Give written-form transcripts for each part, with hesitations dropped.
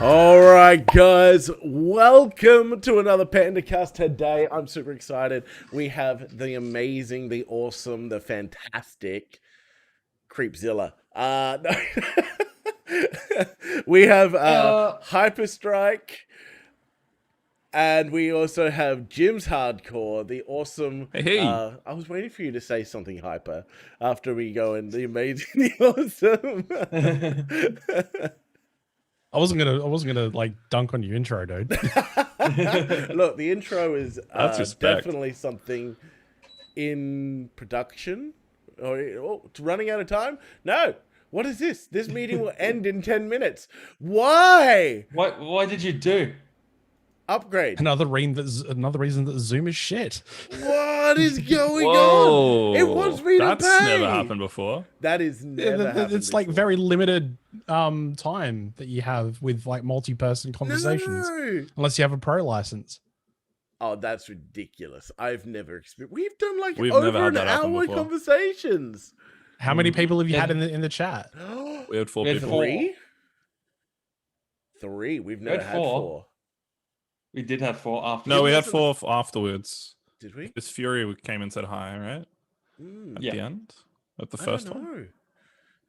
All right, guys, welcome to another Pandacast. Today, I'm super excited. We have the amazing, the awesome, the fantastic Creepzilla. No. We have Hyperstrike, and we also have Jim's Hardcore, the awesome. Hey. I was waiting for you to say something hyper after we go in the amazing, the awesome. I wasn't gonna like dunk on your intro, dude. Look, the intro is definitely something in production. Oh, it's running out of time? No. What is this? This meeting will end in 10 minutes. Why? What did you do? Upgrade. Another reason that Zoom is shit. What is going on? It wants me to pay. That's never happened before. That is never happened It's like very limited time that you have with like multi-person conversations. No. Unless you have a pro license. Oh, that's ridiculous. I've never experienced. We've done like We've over never had an that happen hour before. conversations. How many people have you had in the chat? We had four We had people. Three? We've never had four. We did have four after. No, we had four afterwards. Did we? This Fury came and said hi, right? At the end? At the first one?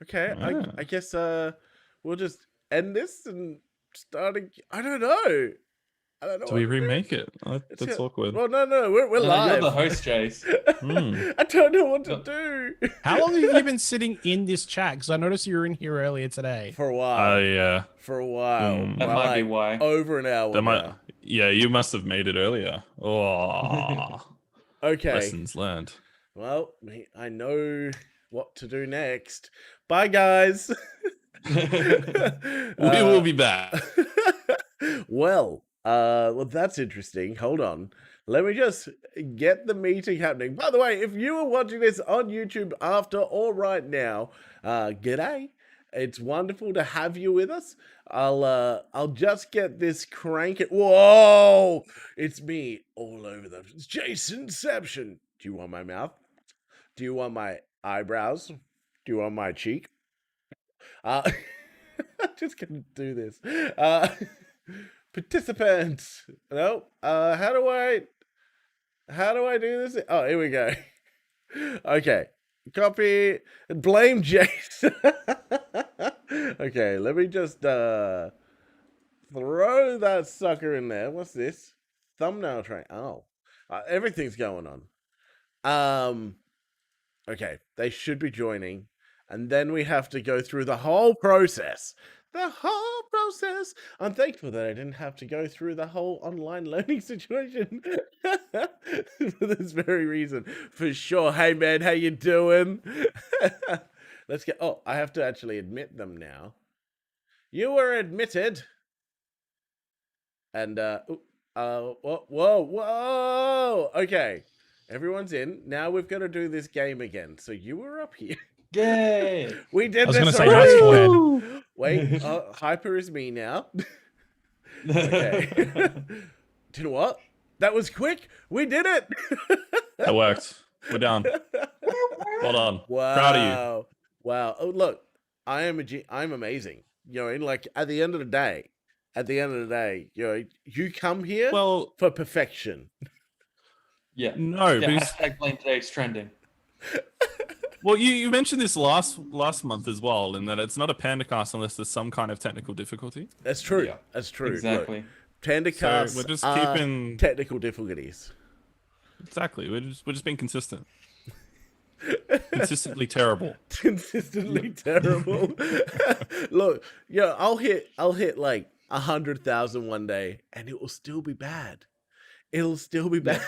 Okay, Yeah. I guess we'll just end this and start again. I don't know. Do we remake it? That's awkward. Well, no, we're live. You're the host, Jace. I don't know what to do. How long have you been sitting in this chat? Because I noticed you were in here earlier today. For a while. Yeah. For a while. That might be why. Over an hour now. Yeah, you must have made it earlier. Oh. Okay. Lessons learned. Well, I know what to do next. Bye, guys. We will be back. Well, that's interesting. Hold on. Let me just get the meeting happening. By the way, if you are watching this on YouTube after or right now, g'day. It's wonderful to have you with us. I'll just get this crank it. Whoa! It's me all over the. It's Jasonception. Do you want my mouth? Do you want my eyebrows? Do you want my cheek? I'm just gonna do this. Participants. No. How do I do this? Oh, here we go. Okay. Copy and blame Jason. Okay, let me just throw that sucker in there. What's this? Thumbnail train. Oh. Everything's going on. Okay, they should be joining. And then we have to go through the whole process. The whole process. I'm thankful that I didn't have to go through the whole online learning situation for this very reason. For sure. Hey, man, how you doing? Let's get... Oh, I have to actually admit them now. You were admitted. And, whoa. Okay. Everyone's in. Now we've got to do this game again. So you were up here. Yay! We did this. I was going to say nice forehead. Wait, Hyper is me now. Okay. Do you know what? That was quick. We did it. That worked. We're done. Well done. Wow. Proud of you. Wow. Oh, look, I'm amazing. You know, like at the end of the day, you know, you come here for perfection. Yeah. No, Yeah, because hashtag blame today's trending. well, you mentioned this last month as well, in that it's not a Pandacast unless there's some kind of technical difficulty. That's true. Yeah. That's true. Exactly. Look, Pandacasts So we're just are keeping technical difficulties. Exactly. We're just being consistent. Consistently terrible. Consistently terrible. Look, yeah, I'll hit like 100,000 one day, and it will still be bad. It'll still be bad.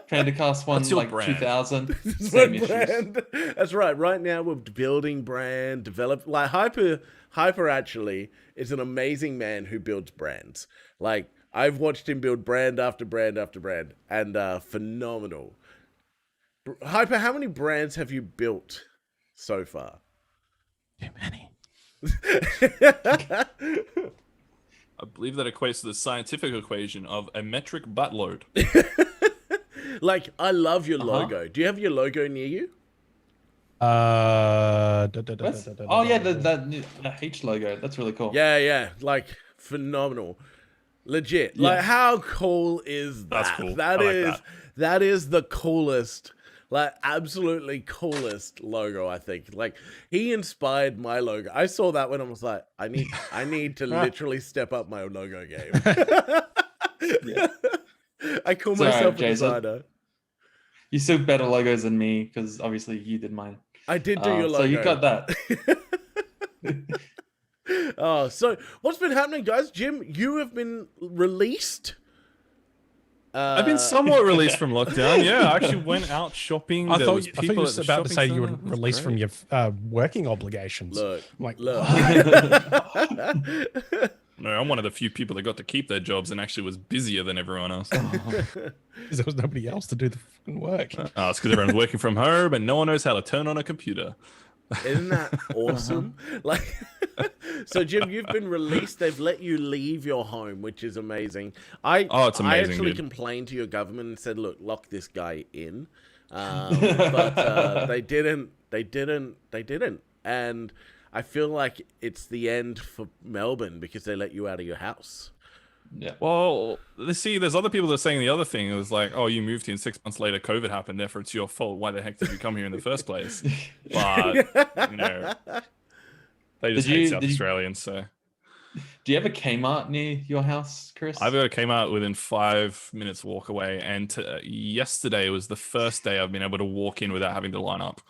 Pandacast won What's your like brand? 2000. This is Same my issues. brand. That's right. Right now we're building brand, like Hyper actually is an amazing man who builds brands. Like I've watched him build brand after brand after brand, and phenomenal. Hyper, how many brands have you built so far? Too many. I believe that equates to the scientific equation of a metric buttload. Like, I love your logo. Do you have your logo near you? Oh yeah, the H logo. That's really cool. Yeah. Like, phenomenal. Legit. Yeah. Like, how cool is that? That's cool. That I like is that. that is the coolest, like absolutely coolest logo, I think. Like, he inspired my logo. I saw that when I was like, I need to literally step up my logo game. I call It's all right, myself a Jason. designer. You still better logos than me because obviously you did mine. I did do your logo. So you got that. Oh, so what's been happening, guys? Jim, you have been released. I've been somewhat released from lockdown. Yeah, I actually went out shopping. I There thought was you people were at the about to say shopping you were centre. It was released from great. your working obligations. Look, I'm like, look. No, I'm one of the few people that got to keep their jobs and actually was busier than everyone else. there was nobody else to do the fucking work. It's because everyone's working from home and no one knows how to turn on a computer. Isn't that awesome? Like, so Jim, you've been released. They've let you leave your home, which is amazing. It's amazing, I actually dude. complained to your government and said, "Look, lock this guy in," but they didn't. They didn't. And I feel like it's the end for Melbourne because they let you out of your house. Yeah. Well, see, there's other people that are saying the other thing. It was like, oh, you moved here and 6 months later, COVID happened, therefore it's your fault. Why the heck did you come here in the first place? But, you know, they just hate South Australians, so. Do you have a Kmart near your house, Chris? I've got a Kmart within 5 minutes walk away, and yesterday was the first day I've been able to walk in without having to line up.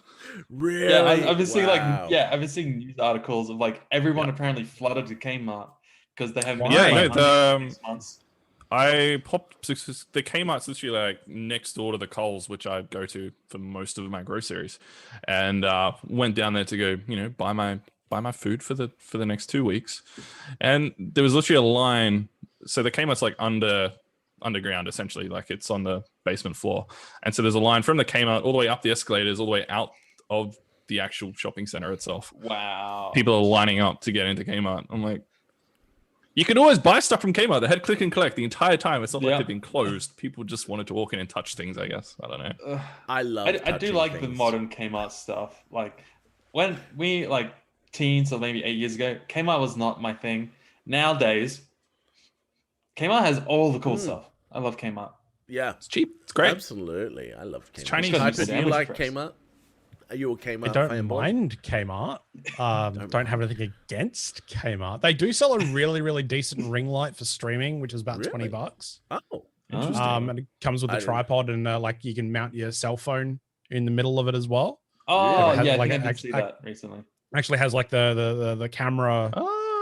Really? Yeah, I've been seeing Wow. I've been seeing news articles of like everyone apparently flooded to Kmart because they haven't been Yeah, like, no, under 6 months. I popped the Kmart's literally like next door to the Coles, which I go to for most of my groceries, and went down there to go, you know, buy my food for the next 2 weeks, and there was literally a line. So the Kmart's like underground essentially, like it's on the basement floor, and so there's a line from the Kmart all the way up the escalators, all the way out of the actual shopping center itself. Wow. People are lining up to get into Kmart. I'm like, you can always buy stuff from Kmart. They had click and collect the entire time. It's not like they've been closed. People just wanted to walk in and touch things, I guess. I don't know. I love. I do touching like the things. modern Kmart stuff. Like when we like teens or maybe 8 years ago, Kmart was not my thing. Nowadays, Kmart has all the cool stuff. I love Kmart. Yeah, It's cheap. It's great. absolutely. I love Kmart. Chinese Hyper, people. do you Sandwich like press. Kmart? Are you a Kmart I don't fanboy? mind Kmart. Don't have anything against Kmart. They do sell a really, really decent ring light for streaming, which is about Really? $20. Oh, And it comes with I the didn't- tripod and like you can mount your cell phone in the middle of it as well. Oh It has, yeah, like, I think I did act- see act- that recently. Actually has like the camera.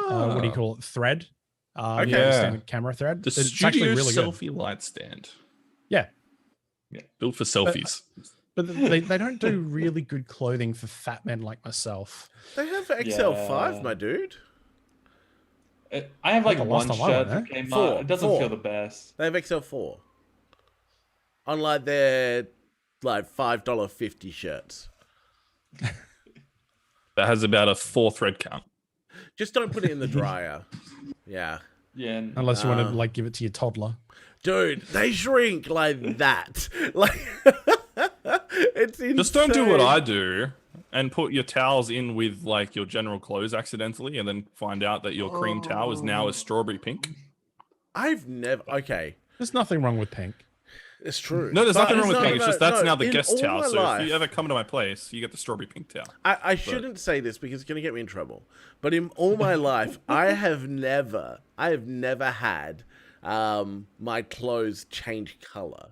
What do you call it? Thread. Okay. The standard camera thread. The It's studio actually really good. selfie light stand. Yeah. Built for selfies. But they don't do really good clothing for fat men like myself. they have XL5, Yeah. my dude. I have like The last one time I shirt went from Kmart. Four. It doesn't Four. feel the best. They have XL4. Unlike their like $5.50 shirts. That has about a 4 thread count. Just don't put it in the dryer. Yeah. Yeah. Unless you want to like give it to your toddler. Dude, they shrink like that. Like it's insane. Just don't do what I do and put your towels in with like your general clothes accidentally, and then find out that your cream towel is now a strawberry pink. I've never. Okay, There's nothing wrong with pink. it's true. No, there's But nothing wrong with no, pink. It's no, just that's no, now the in guest all towel. my So life- if you ever come to my place, you get the strawberry pink towel. I shouldn't say this because it's going to get me in trouble. But in all my life, I have never had my clothes change color.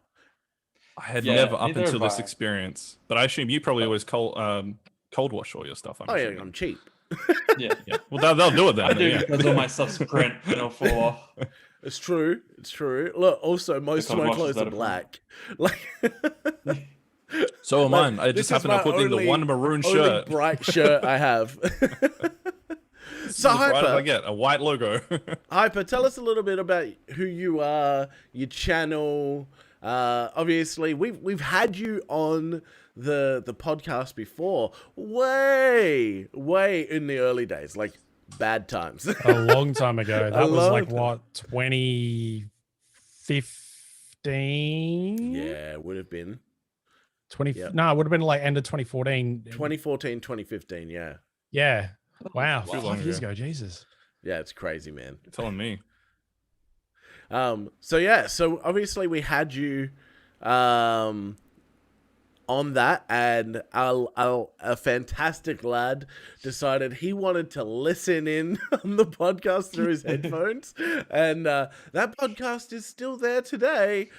I had Yeah, never up neither until have this I. experience, but I assume you probably always cold wash all your stuff. I'm Oh yeah, assuming. I'm cheap. Yeah. Yeah. Well, they'll do it then. I do yeah. because all my stuff's print and it'll fall off. It's true. It's true. Look, also most of can't my wash clothes that are up. black. Like So am Like, mine. I this just is happen to my put in the only- one maroon only shirt. bright shirt I have. So As bright as I Hyper, get a white logo. Hyper, tell us a little bit about who you are, your channel. Obviously, we've had you on the podcast before, way in the early days, like bad times. A long time ago. That was long like time. what, 2015? Yeah, it would have been 20 Yeah. No, it would have been like end of 2014. 2014, 2015. Yeah. Yeah. Wow. Too long 5 years ago. ago. Jesus. Yeah, it's crazy, man. You're telling me. So obviously we had you on that, and a fantastic lad decided he wanted to listen in on the podcast through his headphones, and that podcast is still there today,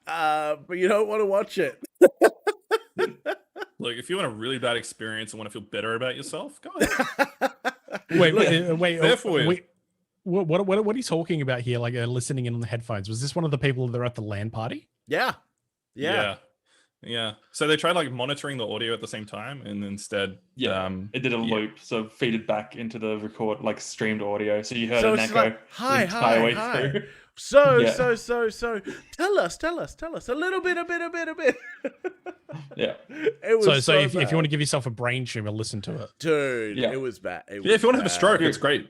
but you don't want to watch it. Look, if you want a really bad experience and want to feel better about yourself, go ahead. Wait. Therefore, What are you talking about here? Like listening in on the headphones? Was this one of the people that are at the LAN party? Yeah. So they tried like monitoring the audio at the same time, and instead, it did a loop, so feed it back into the like streamed audio, so you heard So an it's echo like, hi, the entire way hi. through. So tell us a little bit, a bit. Yeah. It was So if you bad. want to give yourself a brain tumor, listen to it. Dude, Yeah. it was bad. It if you want to have a was stroke, bad. it's great.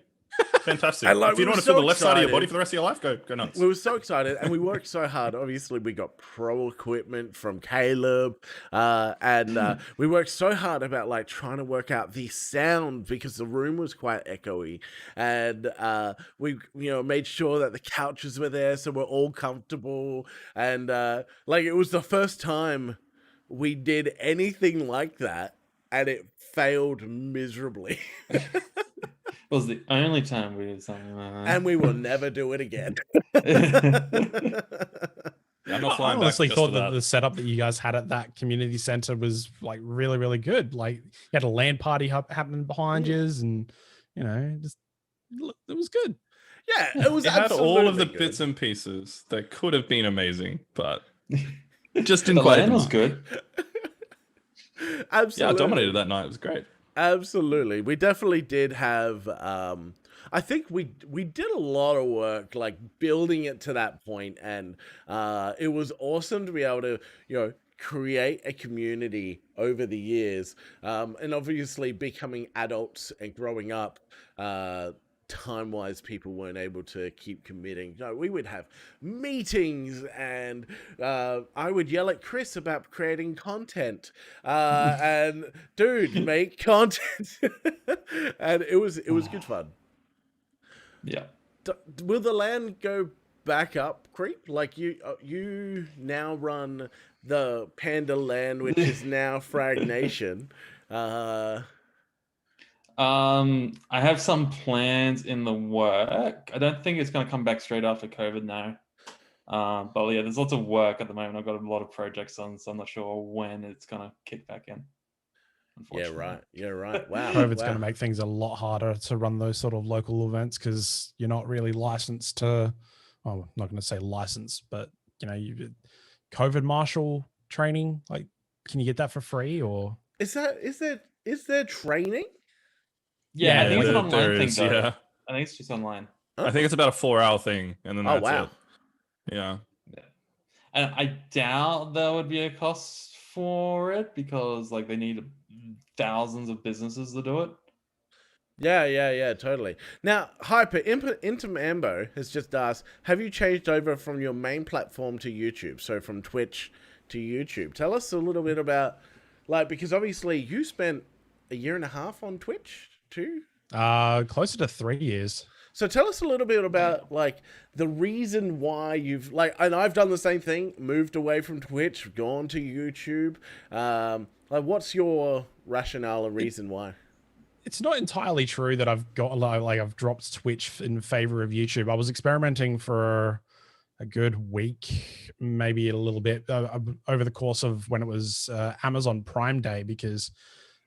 Fantastic. And, like, if you we don't were want to feel so the left side of your body excited. for the rest of your life, go nuts. We were so excited, and we worked so hard. Obviously, we got pro equipment from Caleb, and we worked so hard about like trying to work out the sound because the room was quite echoey, and we made sure that the couches were there so we're all comfortable, and like it was the first time we did anything like that, and it failed miserably. It was the only time we did something like that. And we will never do it again. I'm not I flying back honestly just thought for that the setup that you guys had at that community center was like really, really good. Like you had a LAN party happening behind you, and just it was good. Yeah, it was It had all of the absolutely good. bits and pieces that could have been amazing, but it just didn't The quite. LAN was good. Absolutely. Yeah, I dominated that night. It was great. Absolutely. We definitely did have I think we did a lot of work like building it to that point, and it was awesome to be able to, create a community over the years. And obviously becoming adults and growing up, time-wise, people weren't able to keep committing. We would have meetings, and I would yell at Chris about creating content, and dude, make content, and it was good fun. Yeah. Will the LAN go back up, Creep? Like you now run the Panda LAN, which is now Frag Nation. I have some plans in the work. I don't think it's going to come back straight after COVID now. But yeah, there's lots of work at the moment. I've got a lot of projects on, so I'm not sure when it's going to kick back in. Yeah, right. Wow. COVID's going to make things a lot harder to run those sort of local events because you're not really licensed to. Well, I'm not going to say licensed, but you COVID marshal training. Like, can you get that for free or? Is there training? Yeah, I think it's an there online thing is, though. yeah. I think it's just online. I think it's about a 4-hour thing, and then Oh, that's wow. it. Yeah. And I doubt there would be a cost for it because like they need thousands of businesses to do it. Yeah, totally. Now, Intermambo has just asked, have you changed over from your main platform to YouTube? So from Twitch to YouTube. Tell us a little bit about, like, because obviously you spent a year and a half on Twitch too? Closer to 3 years. So tell us a little bit about, like, the reason why you've, like, and I've done the same thing, moved away from Twitch, gone to YouTube. Like, what's your rationale and reason why? It's not entirely true that I've dropped Twitch in favor of YouTube. I was experimenting for a good week, maybe a little bit over the course of when it was Amazon Prime Day, because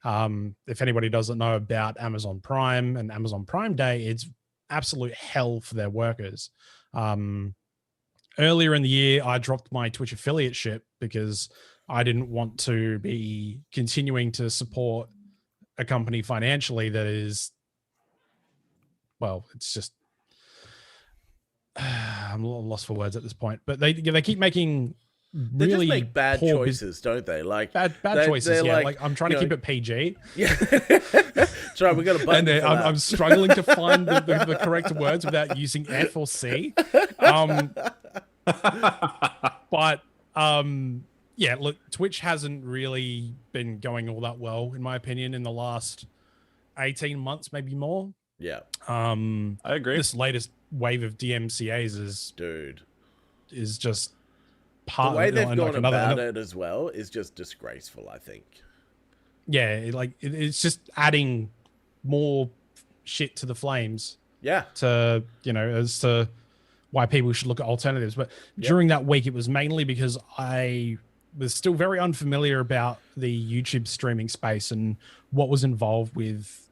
if anybody doesn't know about Amazon Prime and Amazon Prime Day, it's absolute hell for their workers. Earlier in the year, I dropped my Twitch affiliate ship because I didn't want to be continuing to support a company financially that is, well, it's just, I'm a little lost for words at this point, but they keep making They really just make bad poor choices, don't they? Like bad choices. they're Yeah, like I'm trying to keep it PG. Yeah. That's right, we got a button And for that. I'm struggling to find the correct words without using F or C. But yeah, look, Twitch hasn't really been going all that well, in my opinion, in the last 18 months, maybe more. Yeah, I agree. This latest wave of DMCA's dude. is just The part way of they've and gone like another about it as well is just disgraceful, I think. yeah, it's just adding more shit to the flames Yeah. to, you know, as to why people should look at alternatives. But during that week, it was mainly because I was still very unfamiliar about the YouTube streaming space and what was involved with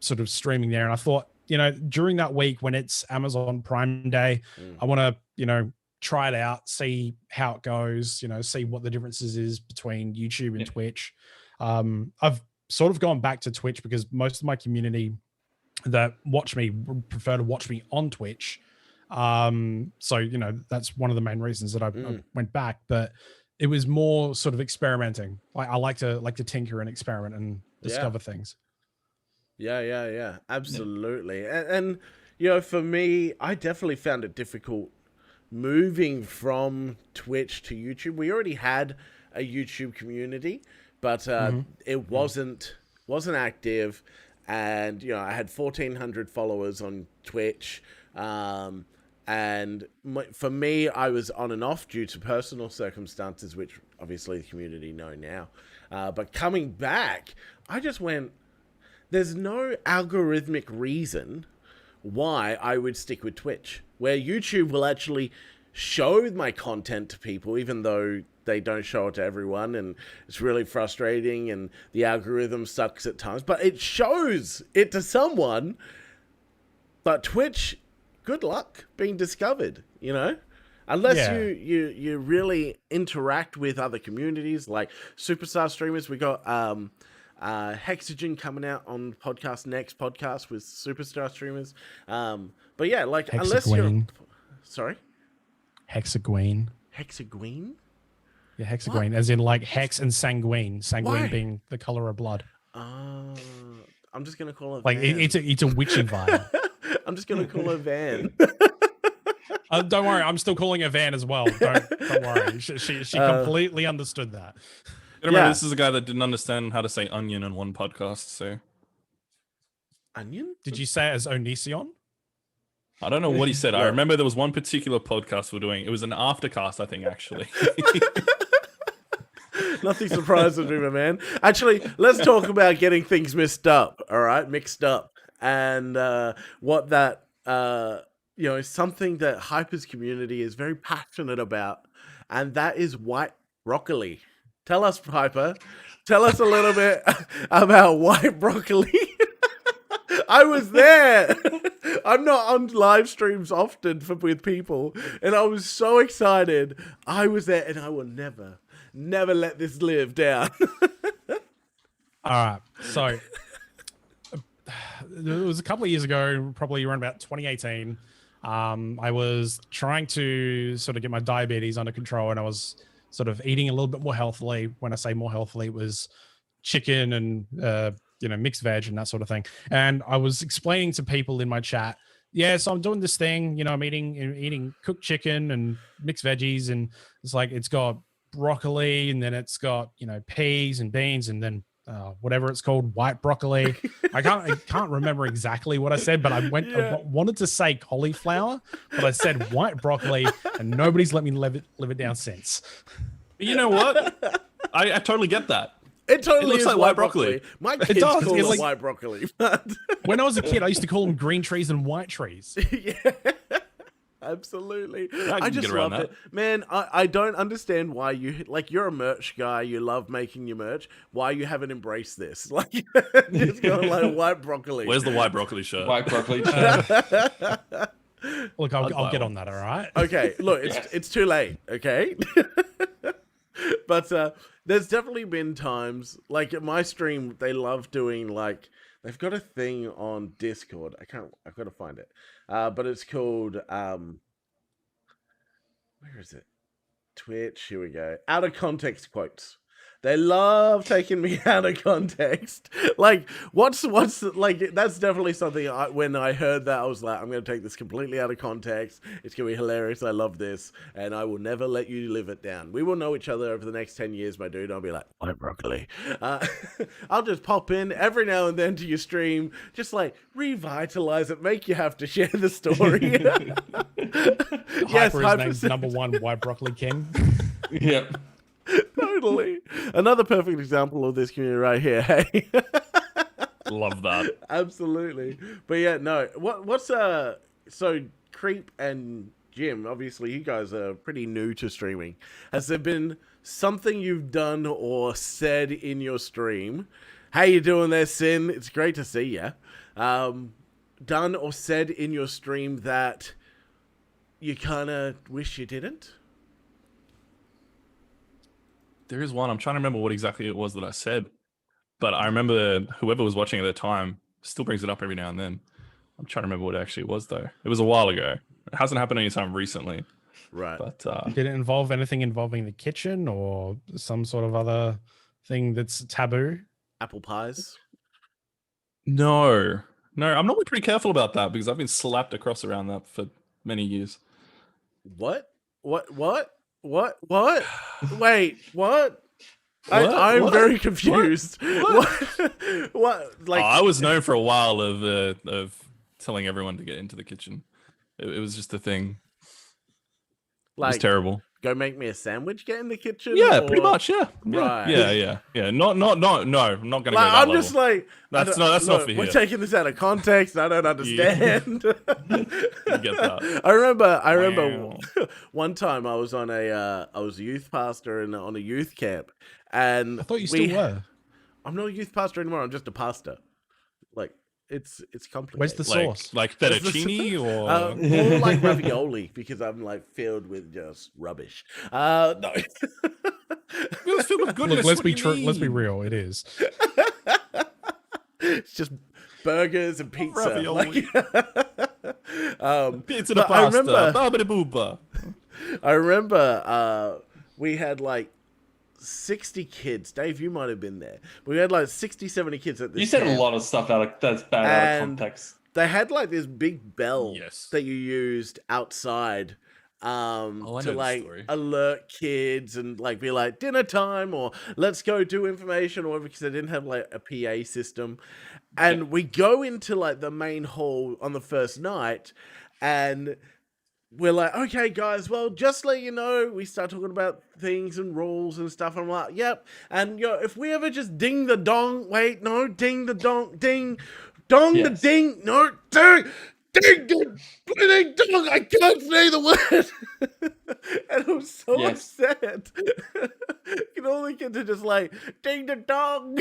sort of streaming there. And I thought, you know, during that week when it's Amazon Prime Day, I want to, you know, try it out, see how it goes, you know, see what the differences is between YouTube and Twitch. I've sort of gone back to Twitch because most of my community that watch me prefer to watch me on Twitch. So, you know, that's one of the main reasons that I went back, but it was more sort of experimenting. I like to tinker and experiment and discover things. Yeah. Absolutely. And, you know, for me, I definitely found it difficult moving from Twitch to YouTube. We already had a YouTube community, but it wasn't active. And, you know, I had 1,400 followers on Twitch. And for me, I was on and off due to personal circumstances, which obviously the community know now. But coming back, I just went, there's no algorithmic reason why I would stick with Twitch, where YouTube will actually show my content to people, even though they don't show it to everyone, and it's really frustrating, and the algorithm sucks at times, but it shows it to someone. But Twitch, good luck being discovered, you know? Unless you really interact with other communities, like superstar streamers. We got Hexogen coming out on next podcast with superstar streamers. But yeah, like unless you're... Sorry? Hexaguine. Hexaguine? Yeah, hexaguine, as in like hex and sanguine. Sanguine Why? being the color of blood. I'm just gonna call her like Van. it's a witchy vibe. I'm just gonna call her Van. Don't worry, I'm still calling her Van as well. Don't worry. She completely understood that. Remember, this is a guy that didn't understand how to say onion in one podcast. So, onion? Did you say it as Onision? I don't know what he said. I remember there was one particular podcast we're doing. It was an aftercast, I think, actually. Nothing surprises me, my man. Actually, let's talk about getting things mixed up. All right, mixed up, and what that you know, is something that Hyper's community is very passionate about, and that is white broccoli. Tell us, Hyper. Tell us a little bit about white broccoli. I was there. I'm not on live streams often with people, and I was so excited. I was there, and I will never let this live down. All right. So it was a couple of years ago, probably around about 2018. I was trying to sort of get my diabetes under control, and I was sort of eating a little bit more healthily. When I say more healthily, it was chicken and you know, mixed veg and that sort of thing. And I was explaining to people in my chat, yeah, so I'm doing this thing, you know, I'm eating cooked chicken and mixed veggies, and it's like it's got broccoli, and then it's got, you know, peas and beans, and then whatever it's called, white broccoli. I can't remember exactly what I said, but I wanted to say cauliflower, but I said white broccoli, and nobody's let me live it down since. But you know what? I totally get that. It totally looks is like white broccoli. My kids call it white broccoli. But when I was a kid, I used to call them green trees and white trees. Yeah, absolutely. I just love it. Man, I don't understand why you're a merch guy. You love making your merch. Why you haven't embraced this? Like, it's going like white broccoli. Where's the white broccoli shirt? White broccoli shirt. Look, I'll get on that, all right? Okay, look, it's too late, okay? But there's definitely been times, like at my stream, they love doing, like, they've got a thing on Discord. I've got to find it. But it's called, where is it? Twitch, here we go. Out of context quotes. They love taking me out of context. Like, what's like? That's definitely something. When I heard that, I was like, I'm going to take this completely out of context. It's going to be hilarious. I love this, and I will never let you live it down. We will know each other over the next 10 years, my dude. I'll be like, white broccoli. I'll just pop in every now and then to your stream, just like revitalize it, make you have to share the story. Yes, Hyper is named #1 white broccoli king. Yep. Totally. Another perfect example of this community right here. Hey. Love that. Absolutely. But yeah, no. What's so Creep and Jim, obviously you guys are pretty new to streaming. Has there been something you've done or said in your stream? How you doing there, Sin? It's great to see you. Done or said in your stream that you kind of wish you didn't? There is one. I'm trying to remember what exactly it was that I said, but I remember whoever was watching at the time still brings it up every now and then. I'm trying to remember what it actually was, though. It was a while ago. It hasn't happened anytime recently. Right. But Did it involve anything involving the kitchen or some sort of other thing that's taboo? Apple pies? no, I'm normally pretty careful about that because I've been slapped across around that for many years. What? Wait, what? I'm What? very confused. What? What? Like, I was known for a while of telling everyone to get into the kitchen. It was just a thing. It was like, terrible. go make me a sandwich, get in the kitchen? Yeah, or- pretty much. Yeah. Right. Yeah. No. I'm not going to Like, go that I'm level. just like, That's I not don't- for we're here. taking this out of context. I don't understand. You get that. I remember Wow. one time I was on I was a youth pastor on a youth camp, and I thought you still were. I'm not a youth pastor anymore. I'm just a pastor. Like, it's complicated. Where's the sauce? Like fettuccine or More like ravioli, because I'm like filled with just rubbish. No. It was filled with goodness. Look, let's what be do you true. Let's be mean? real. It is. It's just burgers and pizza. Ravioli. Pizza but the pasta. Babidi-booba. I remember we had like 60 kids. Dave, you might have been there. We had like 60, 70 kids at this You said camp. a lot of stuff that's bad out of And context. They had like this big bell Yes. that you used outside I know to the like story. alert kids and like be like dinner time or let's go do information or whatever, because they didn't have like a PA system. And we go into like the main hall on the first night and we're like, okay, guys, well, just let you know, we start talking about things and rules and stuff. I'm like, yep. And if we ever just ding the dong, wait, no, ding the dong, ding, dong Yes. the ding, no, ding the bleeding dong. I can't say the word. And I'm so Yes. upset. You know, the kids are just like, ding the dong.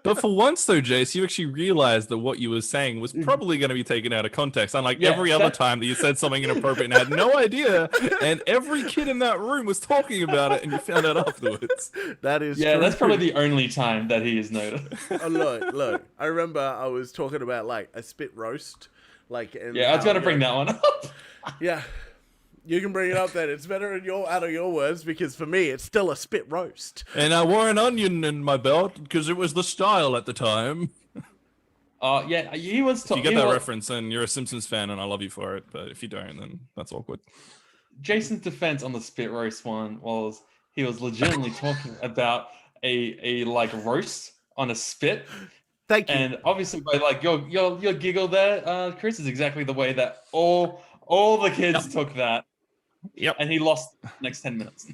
But for once, though, Jace, you actually realized that what you were saying was probably going to be taken out of context, unlike Yeah, every other that- time that you said something inappropriate and had no idea, and every kid in that room was talking about it, and you found out afterwards. That is Yeah, true. that's probably the only time that he is noted. Oh, look. I remember I was talking about like a spit roast. Like, and Yeah, I was how, going to bring that one up. Yeah. You can bring it up then. It's better out of your words, because for me, it's still a spit roast. And I wore an onion in my belt because it was the style at the time. Yeah, he was If you talking. get that reference, and you're a Simpsons fan, and I love you for it. But if you don't, then that's awkward. Jason's defense on the spit roast one was he was legitimately talking about a like roast on a spit, Thank you. and obviously by like your giggle there, Chris, is exactly the way that all the kids took that. Yep. And he lost the next 10 minutes.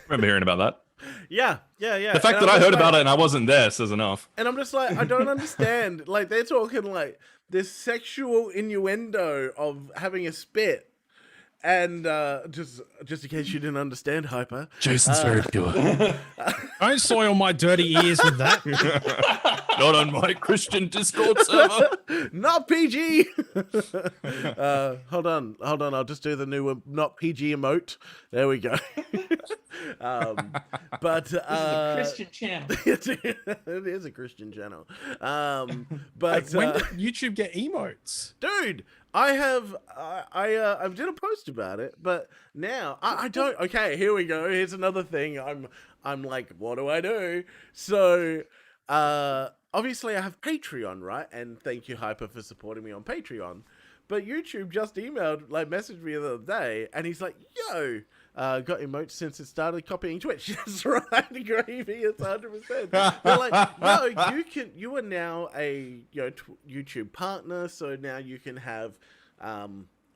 Remember hearing about that. Yeah. The fact that I heard about it and I wasn't there says enough. And I'm just like, I don't understand. Like, they're talking like this sexual innuendo of having a spit. And just in case you didn't understand, Hyper. Jason's very pure. Don't soil my dirty ears with that. Not on my Christian Discord server. Not PG. Hold on. I'll just do the new not PG emote. There we go. But Christian channel. it is a Christian channel. But When did YouTube get emotes? dude, I did a post about it, but now I don't. Okay, here we go. Here's another thing. I'm like, what do I do? So, obviously I have Patreon, right? And thank you, Hyper, for supporting me on Patreon. But YouTube just messaged me the other day, and he's like, yo, got emotes since it started copying Twitch. That's right, Gravy, it's 100%. They're like, no, you are now a YouTube partner, so now you can have,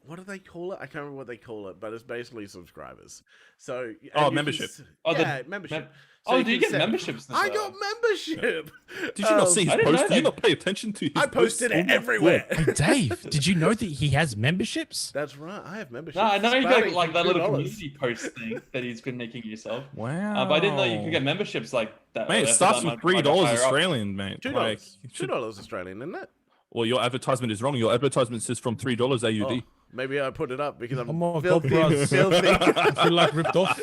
what do they call it? I can't remember what they call it, but it's basically subscribers. So membership. Membership. So do you get memberships? I got membership. Did you not see his I didn't post? know Did you that. not pay attention to his I posted it everywhere. Hey, Dave, did you know that he has memberships? That's right. I have membership. No, I know you got starting like from that little $2. community post thing that he's been making yourself. Wow. But I didn't know you could get memberships like that. Mate, it for starts that with much, like, $3 higher up. Australian, mate. $2. Like, you should- $2 Australian, isn't it? well, your advertisement is wrong. Your advertisement says from $3 AUD. Oh, maybe I put it up because I'm Oh my God, filthy. bros. filthy. I feel like ripped off.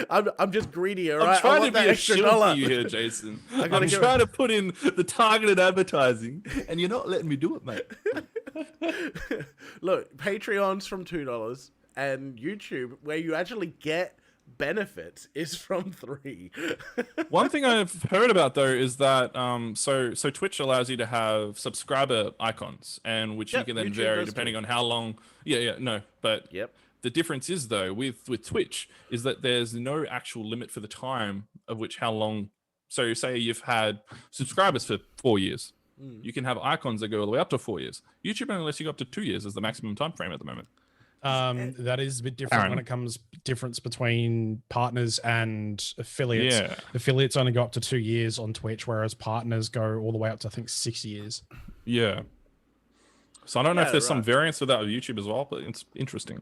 I'm just greedy, all right? I'm I trying to want be that a extra shield dollar. for you here, Jason. gotta I'm go- trying to put in the targeted advertising, and you're not letting me do it, mate. Look, Patreon's from $2, and YouTube, where you actually get benefits, is from $3. One thing I've heard about though is that so Twitch allows you to have subscriber icons, and which Yep, you can then YouTube vary does depending too. on how long. But Yep. the difference is though with Twitch is that there's no actual limit for the time of which how long. So say you've had subscribers for 4 years, you can have icons that go all the way up to 4 years. YouTube only lets you go up to 2 years as the maximum time frame at the moment. That is a bit different Aaron. when it comes difference between partners and affiliates. Yeah. Affiliates only go up to 2 years on Twitch, whereas partners go all the way up to I think 6 years. Yeah. So I don't know Yeah, if there's some right. variance with that with YouTube as well, but it's interesting.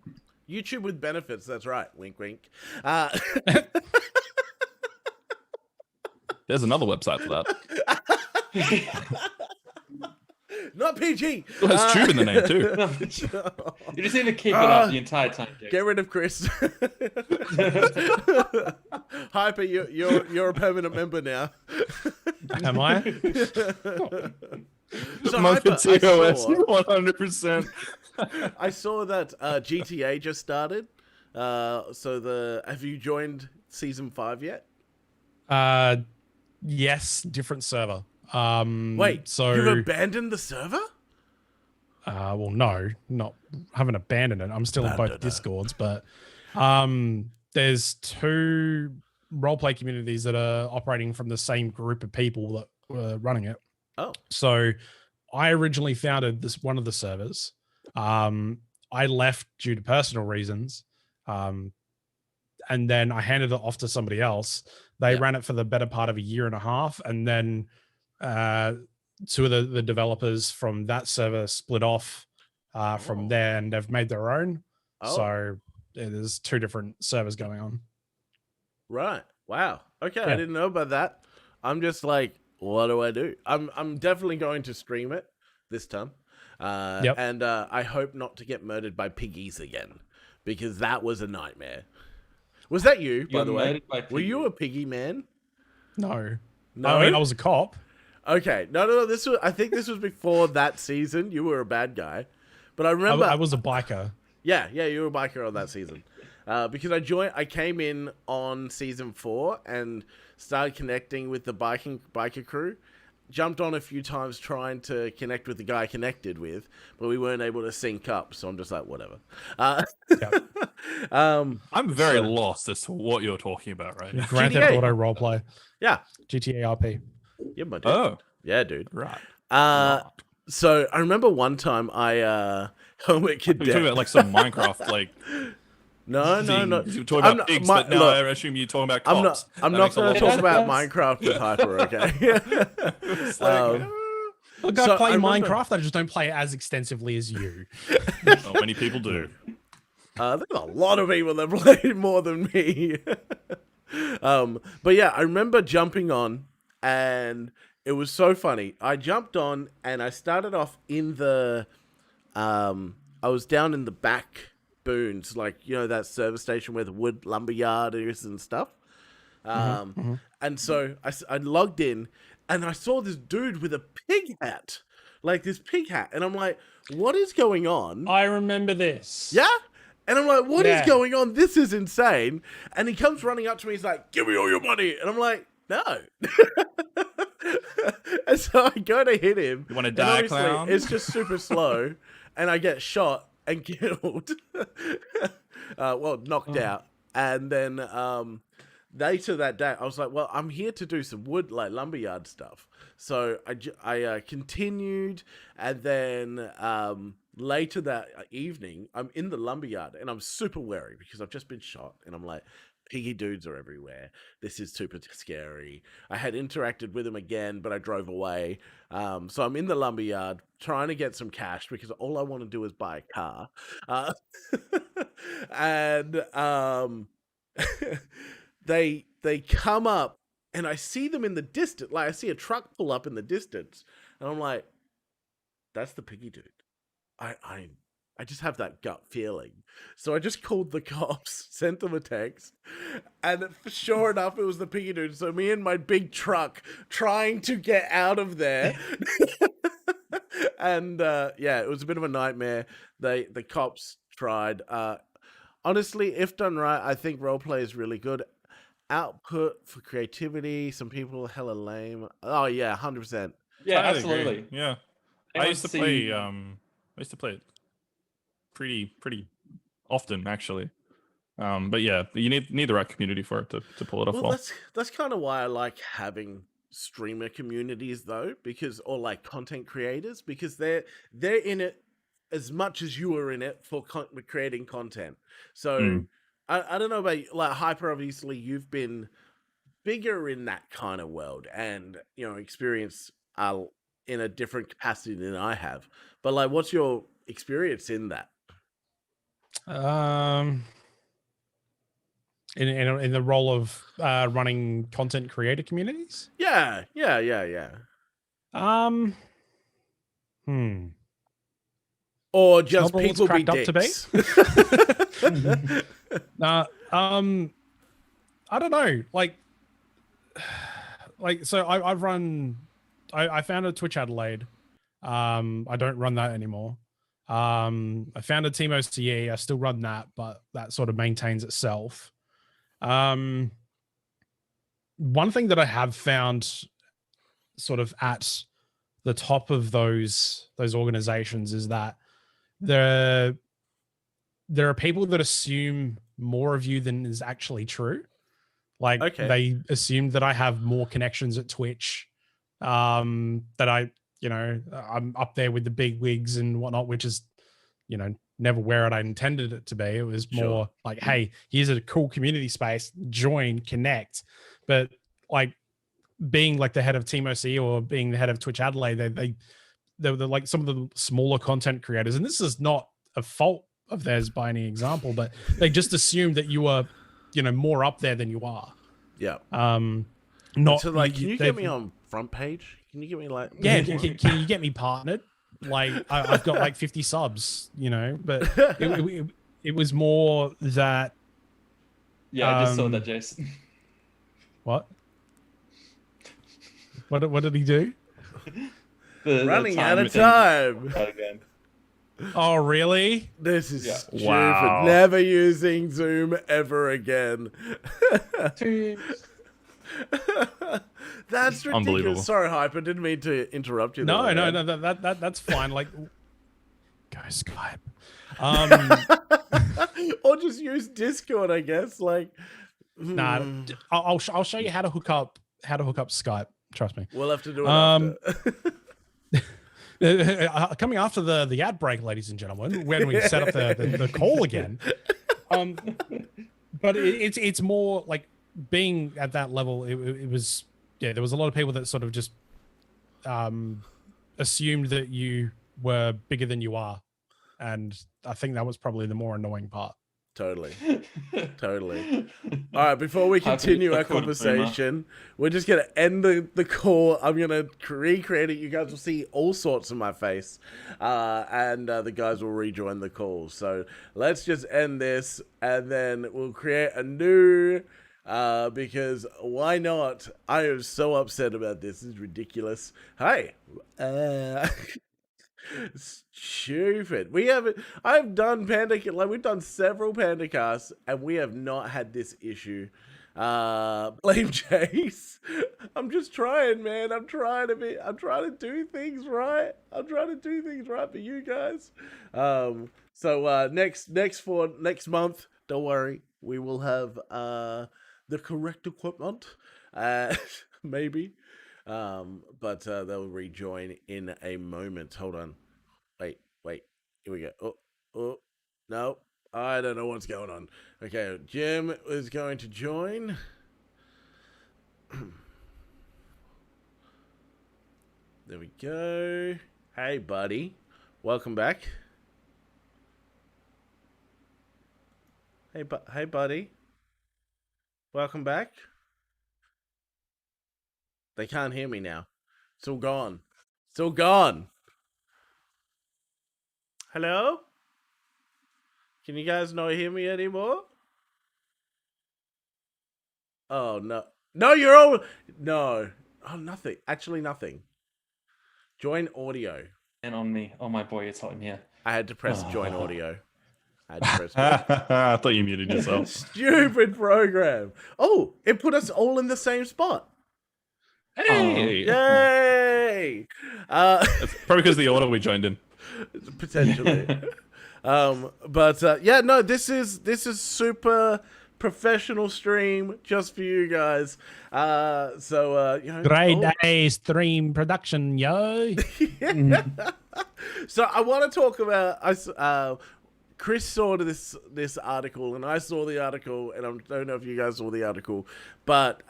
YouTube with benefits, that's right. Wink, wink. There's another website for that. Not PG. It has tube in the name too. You just need to keep it up the entire time, Jake. Get rid of Chris. Hyper, you're a permanent member now. Am I? So Month Hyper, for TOS, 100%. I saw that GTA just started. Have you joined season 5 yet? Yes, different server. Wait, so you've abandoned the server? well, no, not haven't abandoned it. I'm still in both Abandoned it. Discords, but there's 2 roleplay communities that are operating from the same group of people that were running it. Oh, So I originally founded one of the servers. I left due to personal reasons. And then I handed it off to somebody else. They Yeah. ran it for the better part of a year and a half. And then 2 of the developers from that server split off from Oh. there, and they've made their own. Oh. So there's 2 different servers going on. right. Wow. Okay, I Yeah. didn't know about that. I'm just like, what do I do? I'm definitely going to stream it this time. Yep. And I hope not to get murdered by piggies again, because that was a nightmare. Was that you, by You're the way? murdered by Were you piggies. a piggy man? No. No. I mean, I was a cop. Okay. No. I think this was before that season. You were a bad guy. But I I, remember I was a biker. Yeah, you were a biker on that season. Because I came in on season 4 and started connecting with the biker crew. Jumped on a few times trying to connect with the guy I connected with, but we weren't able to sync up. So I'm just like, whatever. I'm very lost as to what you're talking about right now. Grand GTA. Theft Auto roleplay. Yeah, GTA RP. yeah, my dude. Oh, Yeah, dude. right. So I remember one time I helmet kid You're talking death. about like some Minecraft like No. thing. You're talking I'm about not- pigs, my- but now look, I assume you're talking about I'm cops. not That going makes a lot to of talk about sense. Minecraft with Hyper, okay? It's like, Look, I So play I remember- Minecraft. I just don't play it as extensively as you. not many people do. There's a lot of people that play more than me. But yeah, I remember jumping on and It was so funny. I jumped on and I started off in the I was down in the back boons, like, you know, that service station where the wood lumberyard is and stuff. And so I logged in and I saw this dude with a pig hat, like this pig hat. And I'm like, what is going on? I remember this. Yeah? And I'm like, what is Yeah. going on? This is insane. And he comes running up to me. He's like, give me all your money. And I'm like, no. And so I go to hit him. You wanna and die, obviously clown? It's just super slow. And I get shot and killed. Well, knocked out. And then later that day, I was like, well, I'm here to do some wood, like lumberyard stuff. So I continued. And then later that evening, I'm in the lumberyard and I'm super wary because I've just been shot. And I'm like, piggy dudes are everywhere. This is super scary. I had interacted with him again, but I drove away. So I'm in the lumberyard trying to get some cash because all I want to do is buy a car. And they come up and I see them in the distance. Like I see a truck pull up in the distance and I'm like, that's the piggy dude. I just have that gut feeling. So I just called the cops, sent them a text, and sure enough, it was the piggy dude. So me and my big truck trying to get out of there. And yeah, it was a bit of a nightmare. The cops tried. Honestly, if done right, I think roleplay is really good. Output for creativity. Some people are hella lame. Oh yeah, 100%. Yeah, Totally agree. absolutely. Yeah. I Anyone used to see- play it pretty often actually. But yeah, you need the right community for it to pull it off Well, well. that's kind of why I like having streamer communities though, because or like content creators, because they're in it as much as you are in it for creating content. So I don't know about you, like Hyper. Obviously, you've been bigger in that kind of world, and you know, experience in a different capacity than I have. But like, what's your experience in that? In the role of running content creator communities. Yeah. Or just Not all it's people be cracked up to be. dicks. I don't know. Like so I've run. I founded Twitch Adelaide. I don't run that anymore. I founded Team OCE. I still run that, but that sort of maintains itself. One thing that I have found sort of at the top of those organizations is that there are people that assume more of you than is actually true. Like Okay. they assume that I have more connections at Twitch, that I'm up there with the big wigs and whatnot, which is, never where I intended it to be. It was more Sure. like, hey, here's a cool community space, join, connect. But like being like the head of Team OC or being the head of Twitch Adelaide, they're like some of the smaller content creators, and this is not a fault of theirs by any example, but they just assume that you are, more up there than you are. Yeah. Not So like, can you get they've- me on front page? Can you get me like? Yeah, can you get me partnered? Like I've got like 50 subs, but it was more that. Yeah, I just saw that, Jason. What? What did he do? The Running time out of within- time. Again. Oh, really? This is Yeah. stupid. Wow. Never using Zoom ever again. That's ridiculous. Unbelievable. Sorry, Hyper. Didn't mean to interrupt you. No, there, man. that's fine. Like, go Skype. Or just use Discord, I guess. Like, Nah, I'll show you how to hook up Skype. Trust me. we'll have to do it after. Coming after the ad break, ladies and gentlemen, when we set up the call again. But it's more like being at that level. It was there was a lot of people that sort of just assumed that you were bigger than you are, and I think that was probably the more annoying part. Totally. All right, before we continue our conversation, we're just going to end the call. I'm going to recreate it. You guys will see all sorts of my face, and the guys will rejoin the call. So let's just end this, and then we'll create a new, because why not? I am so upset about this. This is ridiculous. Hey, stupid. I've done we've done several Pandacasts and we have not had this issue. Blame Jace. I'm just trying, man. I'm trying to do things right. I'm trying to do things right for you guys. So next month, don't worry, we will have the correct equipment. Maybe. But they'll rejoin in a moment. Hold on. Wait. Here we go. Oh, no. I don't know what's going on. Okay, Jim is going to join. There we go. Hey, buddy. Welcome back. Hey, buddy. Welcome back. They can't hear me now. It's all gone. It's all gone. Hello? Can you guys not hear me anymore? Oh, no. No, you're all... No. Oh, nothing. Actually, nothing. Join audio. And on me. Oh, my boy, it's hot in here. I had to press join audio. I thought you muted yourself. Stupid program. Oh, it put us all in the same spot. Hey! Yay! It's probably because of the order we joined in. Potentially. Yeah, no, this is super professional stream just for you guys. Great day stream production, yo. So I want to talk about Chris saw this article, and I saw the article, and I don't know if you guys saw the article, but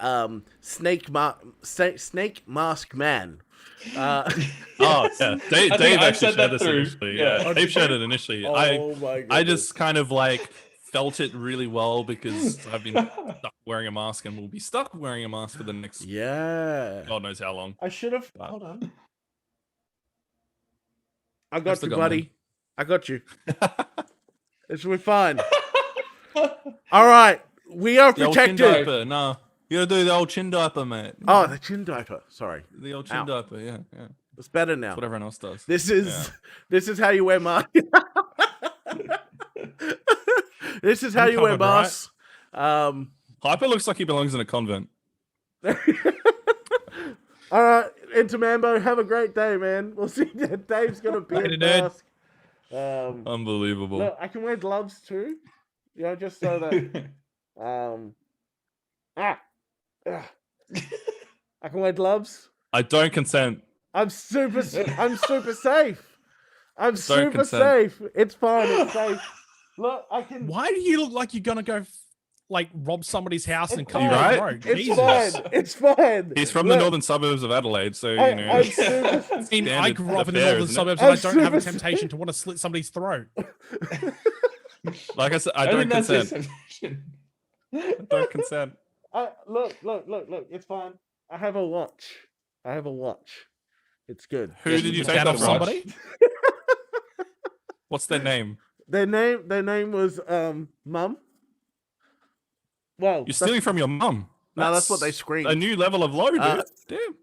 Snake Mask Man. Oh yeah, Dave actually shared this initially. Yeah, Dave shared it initially. Oh my goodness. I just kind of like felt it really well because I've been stuck wearing a mask and will be stuck wearing a mask for the next God knows how long. I should have. Hold on. I got you, buddy. I got you. We're fine. All right, we are protected. The old chin diaper. No, you gotta do the old chin diaper, mate. Oh, the chin diaper. Sorry. The old chin diaper. Yeah. It's better now. That's what everyone else does. This is how you wear masks. This is how you wear masks. Right? Hyper looks like he belongs in a convent. All right, Intermambo, have a great day, man. We'll see. Dave's got a beard mask. Unbelievable. Look, I can wear gloves too. You know, just so that. I can wear gloves. I don't consent. I'm super safe. I'm super safe. It's fine. It's safe. Look, I can. Why do you look like you're gonna go like rob somebody's house and cut right? their throat? It's Jesus. fine. It's fine. He's from the northern suburbs of Adelaide, so you know. I grew up in the northern suburbs, and I don't have a temptation to want to slit somebody's throat. Like I said, I don't consent. I don't consent. Look. It's fine. I have a watch. It's good. Who did you take that from? Somebody? What's their name? Their name was Mum. Well, you're stealing from your mum. No, that's what they screamed. A new level of low, dude. Damn.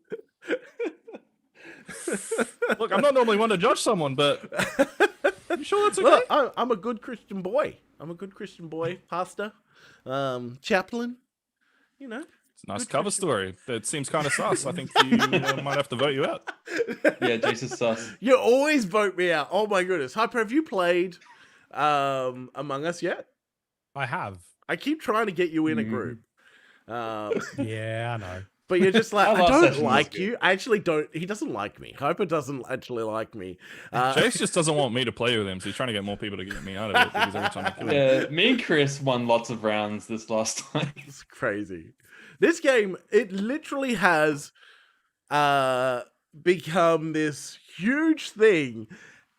Look, I'm not normally one to judge someone, but you sure that's okay? Look, I'm a good Christian boy. Pastor, chaplain. You know. It's a nice cover story. That seems kind of sus. I think you might have to vote you out. Yeah, Jason's sus. You always vote me out. Oh my goodness. Hyper, have you played Among Us yet? I have. I keep trying to get you in a group. Yeah, I know. But you're just like, I don't like you. I actually don't. He doesn't like me. Hyper doesn't actually like me. Jace just doesn't want me to play with him, so he's trying to get more people to get me out of it. Because every time I kill him. Yeah, me and Chris won lots of rounds this last time. It's crazy. This game, it literally has become this huge thing.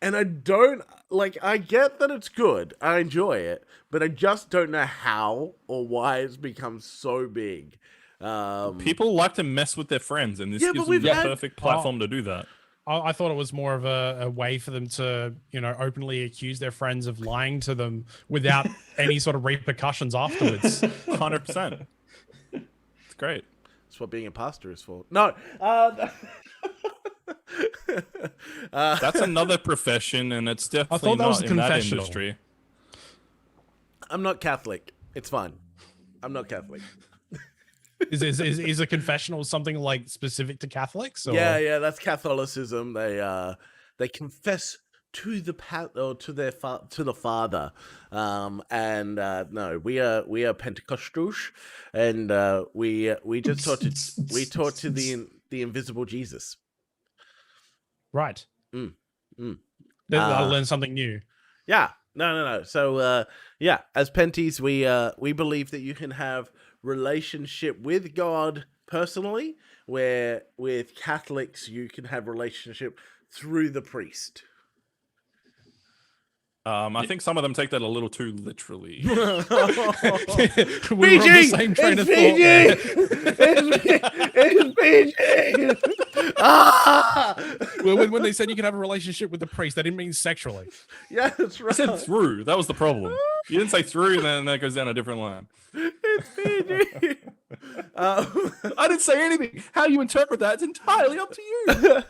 And I don't like. I get that it's good. I enjoy it, but I just don't know how or why it's become so big. People like to mess with their friends, and this Yeah, gives but them we've the had- perfect platform to do that. I thought it was more of a way for them to, openly accuse their friends of lying to them without any sort of repercussions afterwards. 100%. It's great. That's what being a pastor is for. No. That's another profession, and it's thought definitely that was not a in that confessional. industry. I'm not Catholic. It's fine. I'm not Catholic. Is a confessional something like specific to Catholics? Or? Yeah, that's Catholicism. They confess to the to the Father. No, we are Pentecostals, and we just talk to the invisible Jesus. Right. Mm. I learned something new. Yeah. No. So, as Penties, we believe that you can have relationship with God personally, where with Catholics you can have relationship through the priest. I think some of them take that a little too literally. We were on the same train of thought there. It's PG. Ah! Well, when they said you can have a relationship with the priest, they didn't mean sexually. Yeah, that's I right. said through. That was the problem. You didn't say through, and then that goes down a different line. It's PG. I didn't say anything. How you interpret that is entirely up to you.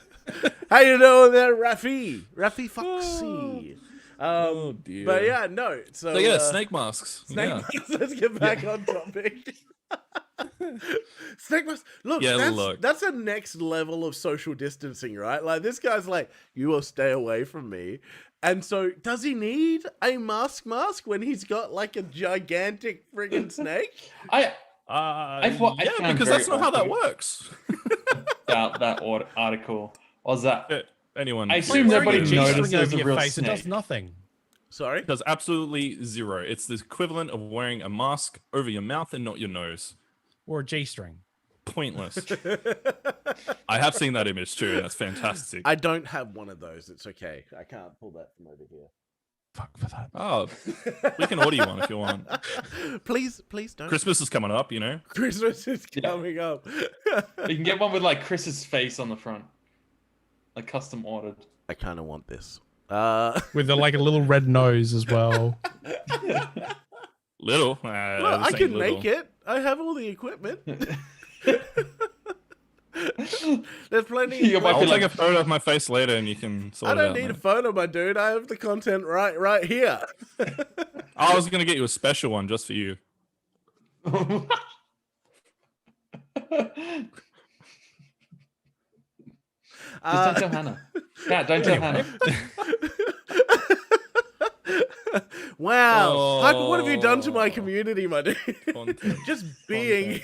How you doing there, Rafi Foxy? Oh dear. But yeah, no. So yeah, snake masks. Snake Yeah. masks. Let's get back on topic. Snake masks. Look, Yeah, that's a next level of social distancing, right? Like this guy's like, you will stay away from me. And so, does he need a mask when he's got like a gigantic friggin' snake? Yeah, because that's not how that works. that article was that. Anyone? I assume Wearing nobody a noticed G-string there's over a your real face, it does snake. nothing. Sorry? It does absolutely zero. It's the equivalent of wearing a mask over your mouth and not your nose. Or a G-string. Pointless. I have seen that image too, and that's fantastic. I don't have one of those. It's okay. I can't pull that from over here. Fuck for that. Oh, we can order you one if you want. Please don't. Christmas is coming up, Christmas is coming up. You can get one with like Chris's face on the front, like custom ordered. I kind of want this. With a little red nose as well. Little. Look, I can make it. I have all the equipment. There's plenty. I'll take a photo of my face later, and you can sort I it out. don't need a photo, my dude. I have the content right here. I was gonna get you a special one just for you. Just don't tell Hannah. Yeah, don't tell Hannah. Wow. Oh. Hyper, what have you done to my community, my dude? Content. Just being.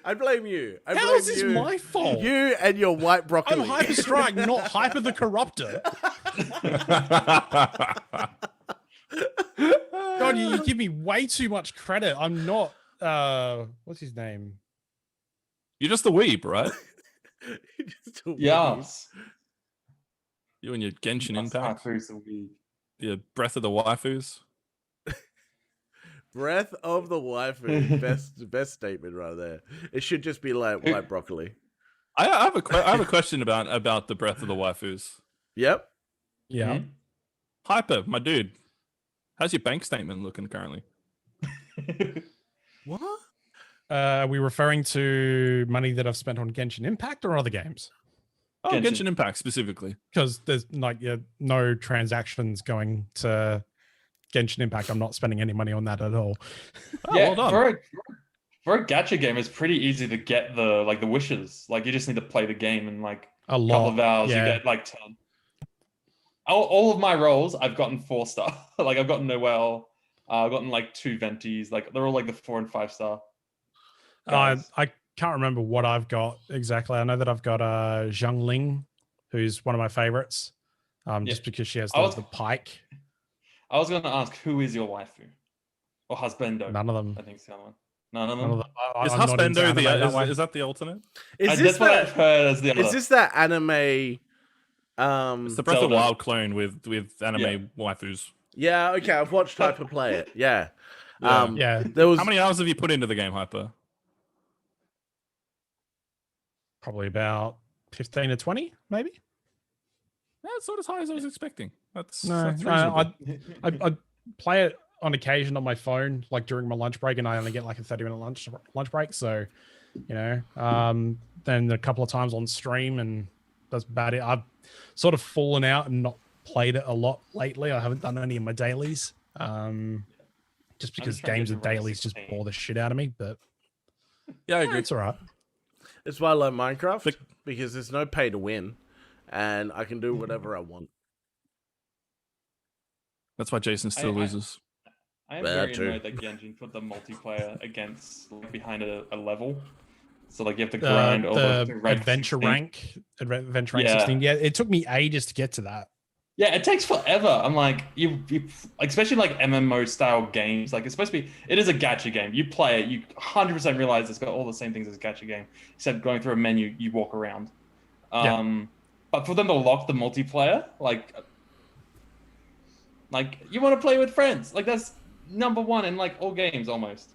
I blame you. How is this my fault? You and your white broccoli. I'm Hyperstrike, not Hyper the Corruptor. God, you give me way too much credit. I'm not. What's his name? You're just a weeb, right? Just a Yes. You and your Genshin Impact. Hyp3rstrike a weed. Your Breath of the Waifus. Breath of the waifu. Best statement right there. It should just be like white broccoli. I have a question about the Breath of the Waifus. Yep. Yeah. Hmm? Hyper, my dude. How's your bank statement looking currently? What? Are we referring to money that I've spent on Genshin Impact or other games? Oh, Genshin. Genshin Impact specifically. Because there's no transactions going to Genshin Impact. I'm not spending any money on that at all. Oh, Yeah, well done. for a gacha game, it's pretty easy to get the wishes. Like you just need to play the game in like A a lot. couple of hours. Yeah. You get like 10. All of my roles, I've gotten 4-star. Like I've gotten Noelle. I've gotten like 2 Ventis. Like they're all like the 4 and 5-star. I can't remember what I've got exactly. I know that I've got Zhang Ling, who's one of my favorites, just because she has the pike. I was going to ask, who is your waifu or husbando? None of them. I think it's the other one. None of None of them. them. Is I'm not into Husbando anime that way. is that the alternate? Is That's this what I've that? heard as the other. Is this that anime It's the Breath of the Zelda. Wild clone with anime waifus. Yeah, okay, I've watched Hyper play it. Yeah. Yeah. Yeah, There was How many hours have you put into the game, Hyper? probably about 15 to 20, maybe. That's not as high as I was expecting. That's No, reasonable. I play it on occasion on my phone, like during my lunch break, and I only get like a 30-minute lunch break. So, then a couple of times on stream, and that's about it. I've sort of fallen out and not played it a lot lately. I haven't done any of my dailies, just because just trying to games get with to rank dailies just 16. bore the shit out of me. But Yeah, I agree. it's all right. That's why I like Minecraft, because there's no pay to win, and I can do whatever I want. That's why Jason still loses. I am Yeah, very true. annoyed that Genjin put the multiplayer against like, behind a level. So like you have to grind all The to rank adventure 16. rank, adventure rank Yeah. 16. Yeah, it took me ages to get to that. Yeah, it takes forever. I'm like, you especially like MMO style games. Like it's supposed to be, it is a gacha game. You play it, you 100% realize it's got all the same things as a gacha game, except going through a menu, you walk around. But for them to lock the multiplayer, like you want to play with friends. Like that's number one in like all games almost.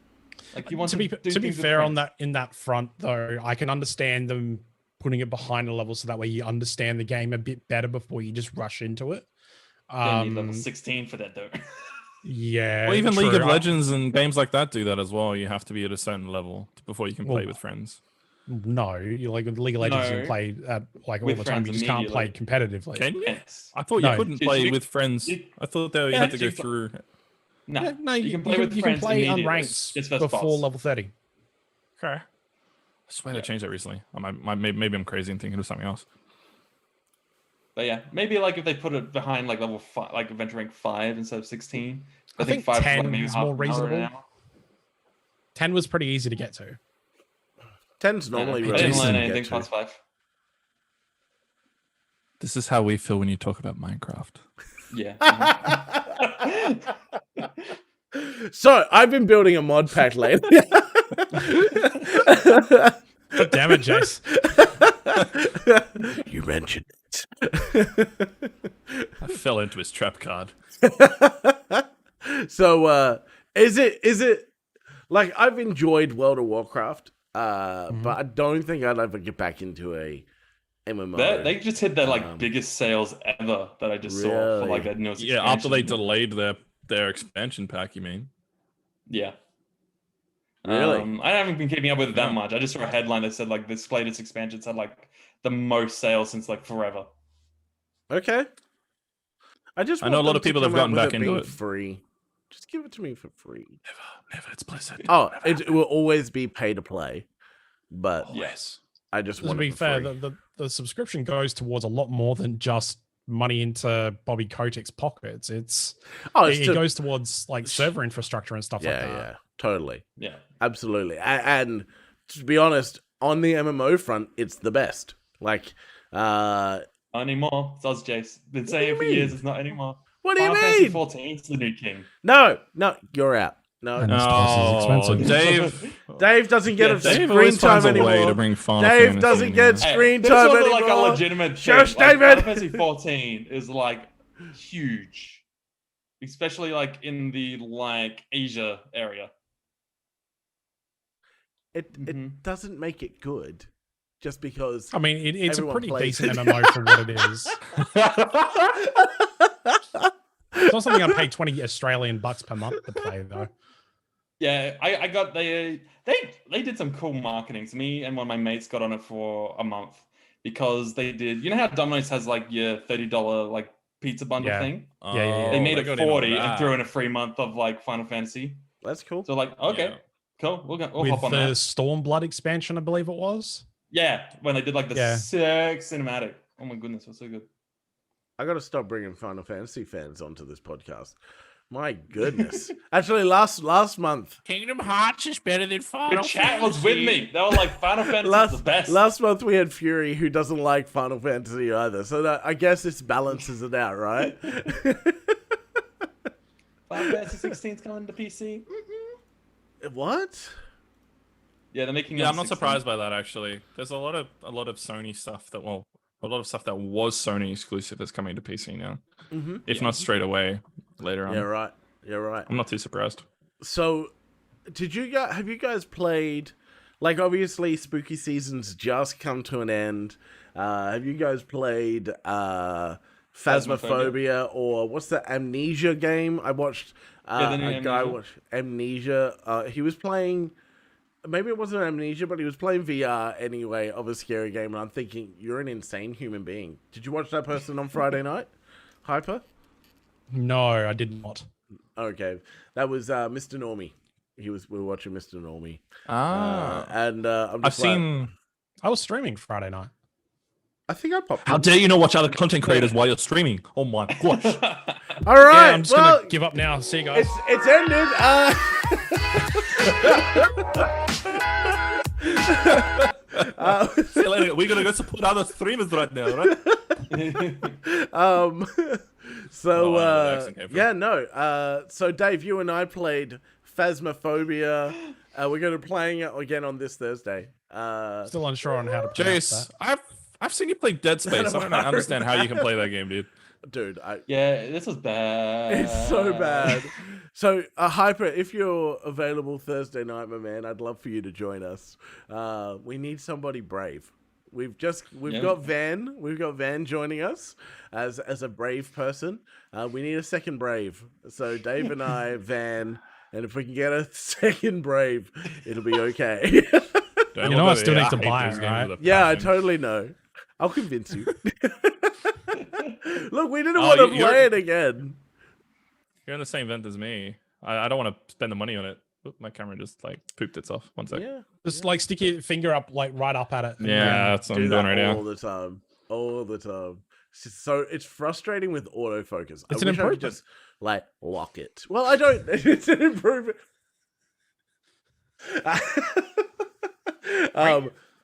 Like you want to be do to be things with fair on friends. that in that front though, I can understand them putting it behind a level so that way you understand the game a bit better before you just rush into it. Yeah, you need level 16 for that though. Yeah, Well, even true. League of Legends and games like that do that as well. You have to be at a certain level before you can play Well, with friends. No, you like with League of Legends, you No. can play at like all With the time. You friends just can't play immediately. competitively. Can you? Yes. I thought No. you couldn't You- play you- with friends. you- I thought that you Yeah, had to go you- through. No, Yeah, no, you can play with you friends can play immediately, unranked just first before boss. level 30. Okay. I swear they changed that recently. Maybe I'm crazy and thinking of something else. But yeah, maybe like if they put it behind like level 5, like adventure rank 5 instead of 16. I think 5 is, 10 like, maybe is half more an hour, an reasonable. hour. 10 was pretty easy to get to. 10's normally I really didn't easy learn to get anything to. past 5. This is how we feel when you talk about Minecraft. Yeah. So, I've been building a mod pack lately. God damn it, Jace. You mentioned it. I fell into his trap card. So, is it like I've enjoyed World of Warcraft, but I don't think I'd ever get back into a MMO. They just hit their like biggest sales ever that I just saw for Really? like that newest Yeah, after they expansion. delayed their expansion pack, you mean? Yeah. Really? I haven't been keeping up with it that Yeah. much. I just saw a headline that said like this latest expansion's had like the most sales since like forever. Okay. I just I know want a lot them of to people have come out gotten with back into being it. free. Just give it to me for free. Never. It's Blizzard. Oh, it will always be pay to play, but Yes. I just To want be it for fair, free. the subscription goes towards a lot more than just money into Bobby Kotick's pockets. It to- goes towards like server infrastructure and stuff like that. yeah, totally. Yeah. Absolutely. And to be honest, on the MMO front, it's the best. Like, Not anymore. It's us, Jace. Been saying it for mean? years. It's not anymore. what do you Final Fantasy mean? 14 is the new king. No, you're out. And No, this place is expensive. Dave. Dave doesn't get Yeah, a Dave screen always time finds a way to anymore. bring Final Dave Fantasy doesn't in get there. screen this time was anymore. like a legitimate Shush, thing. Like, David. Final Fantasy 14 is like huge, especially like in the like Asia area. It Mhm. doesn't make it good, just because. I mean, it's a Everyone pretty plays decent it. MMO for what it is. It's not something I pay 20 Australian bucks per month to play though. Yeah, I got they did some cool marketing. So me and one of my mates got on it for a month because they did. You know how Domino's has like your $30 like pizza bundle Yeah. thing? Yeah. They made they it got in on 40 and that. threw in a free month of like Final Fantasy. That's cool. So like, okay, Yeah. cool, we'll With hop on the that. Stormblood expansion, I believe it was. Yeah, when they did like the Yeah. sick cinematic. Oh my goodness, it was so good. I got to stop bringing Final Fantasy fans onto this podcast. My goodness. Actually, last month, Kingdom Hearts is better than Final The chat was with me. They were like, Final Fantasy is the best. last month we had Fury, who doesn't like Final Fantasy either. So I guess this balances it out, right? Final Fantasy 16 is coming to PC. What? Yeah, they're making. Yeah, I'm number not 16. surprised by that actually. There's a lot of Sony stuff that a lot of stuff that was Sony exclusive that's coming to PC now. Mm-hmm. If not straight away, later on. Yeah, right. You're right. I'm not too surprised. So, have you guys played? Like, obviously, spooky season's just come to an end. Have you guys played Phasmophobia or what's the Amnesia game? I watched a guy watch Amnesia. He was playing. Maybe it wasn't Amnesia, but he was playing VR anyway of a scary game, and I'm thinking, you're an insane human being. Did you watch that person on Friday night? Hyper? No, I did not. Okay, that was Mr. Normie. We were watching Mr. Normie. And I'm I've seen. I was streaming Friday night. I think I popped. How dare you not watch other content creators while you're streaming? Oh my gosh! All right, Yeah, I'm just gonna give up now. See you guys. It's ended. See you later. We're gonna go support other streamers right now, right? So so Dave, you and I played Phasmophobia. We're gonna be playing it again on this Thursday. Still unsure on how to pronounce Jace, that. I've seen you play Dead Space. I don't understand how you can play that game, dude. Dude, Yeah, this was bad. it's so bad. So, Hyper, if you're available Thursday night, my man, I'd love for you to join us. We need somebody brave. We've got Van. We've got Van joining us as a brave person. We need a second brave. So Dave and I, Van, and if we can get a second brave, it'll be okay. You know I still need to buy it, right? Yeah, I totally know. I'll convince you. Look, we didn't want to play it again. You're in the same vent as me. I don't want to spend the money on it. Oop, my camera just like pooped itself. 1 sec. Yeah. Just like stick your finger up, like right up at it. Yeah, that's what I'm doing right now. All the time. All the time. It's frustrating with autofocus. It's I an wish I could improvement. just like lock it. Well, I don't. It's an improvement.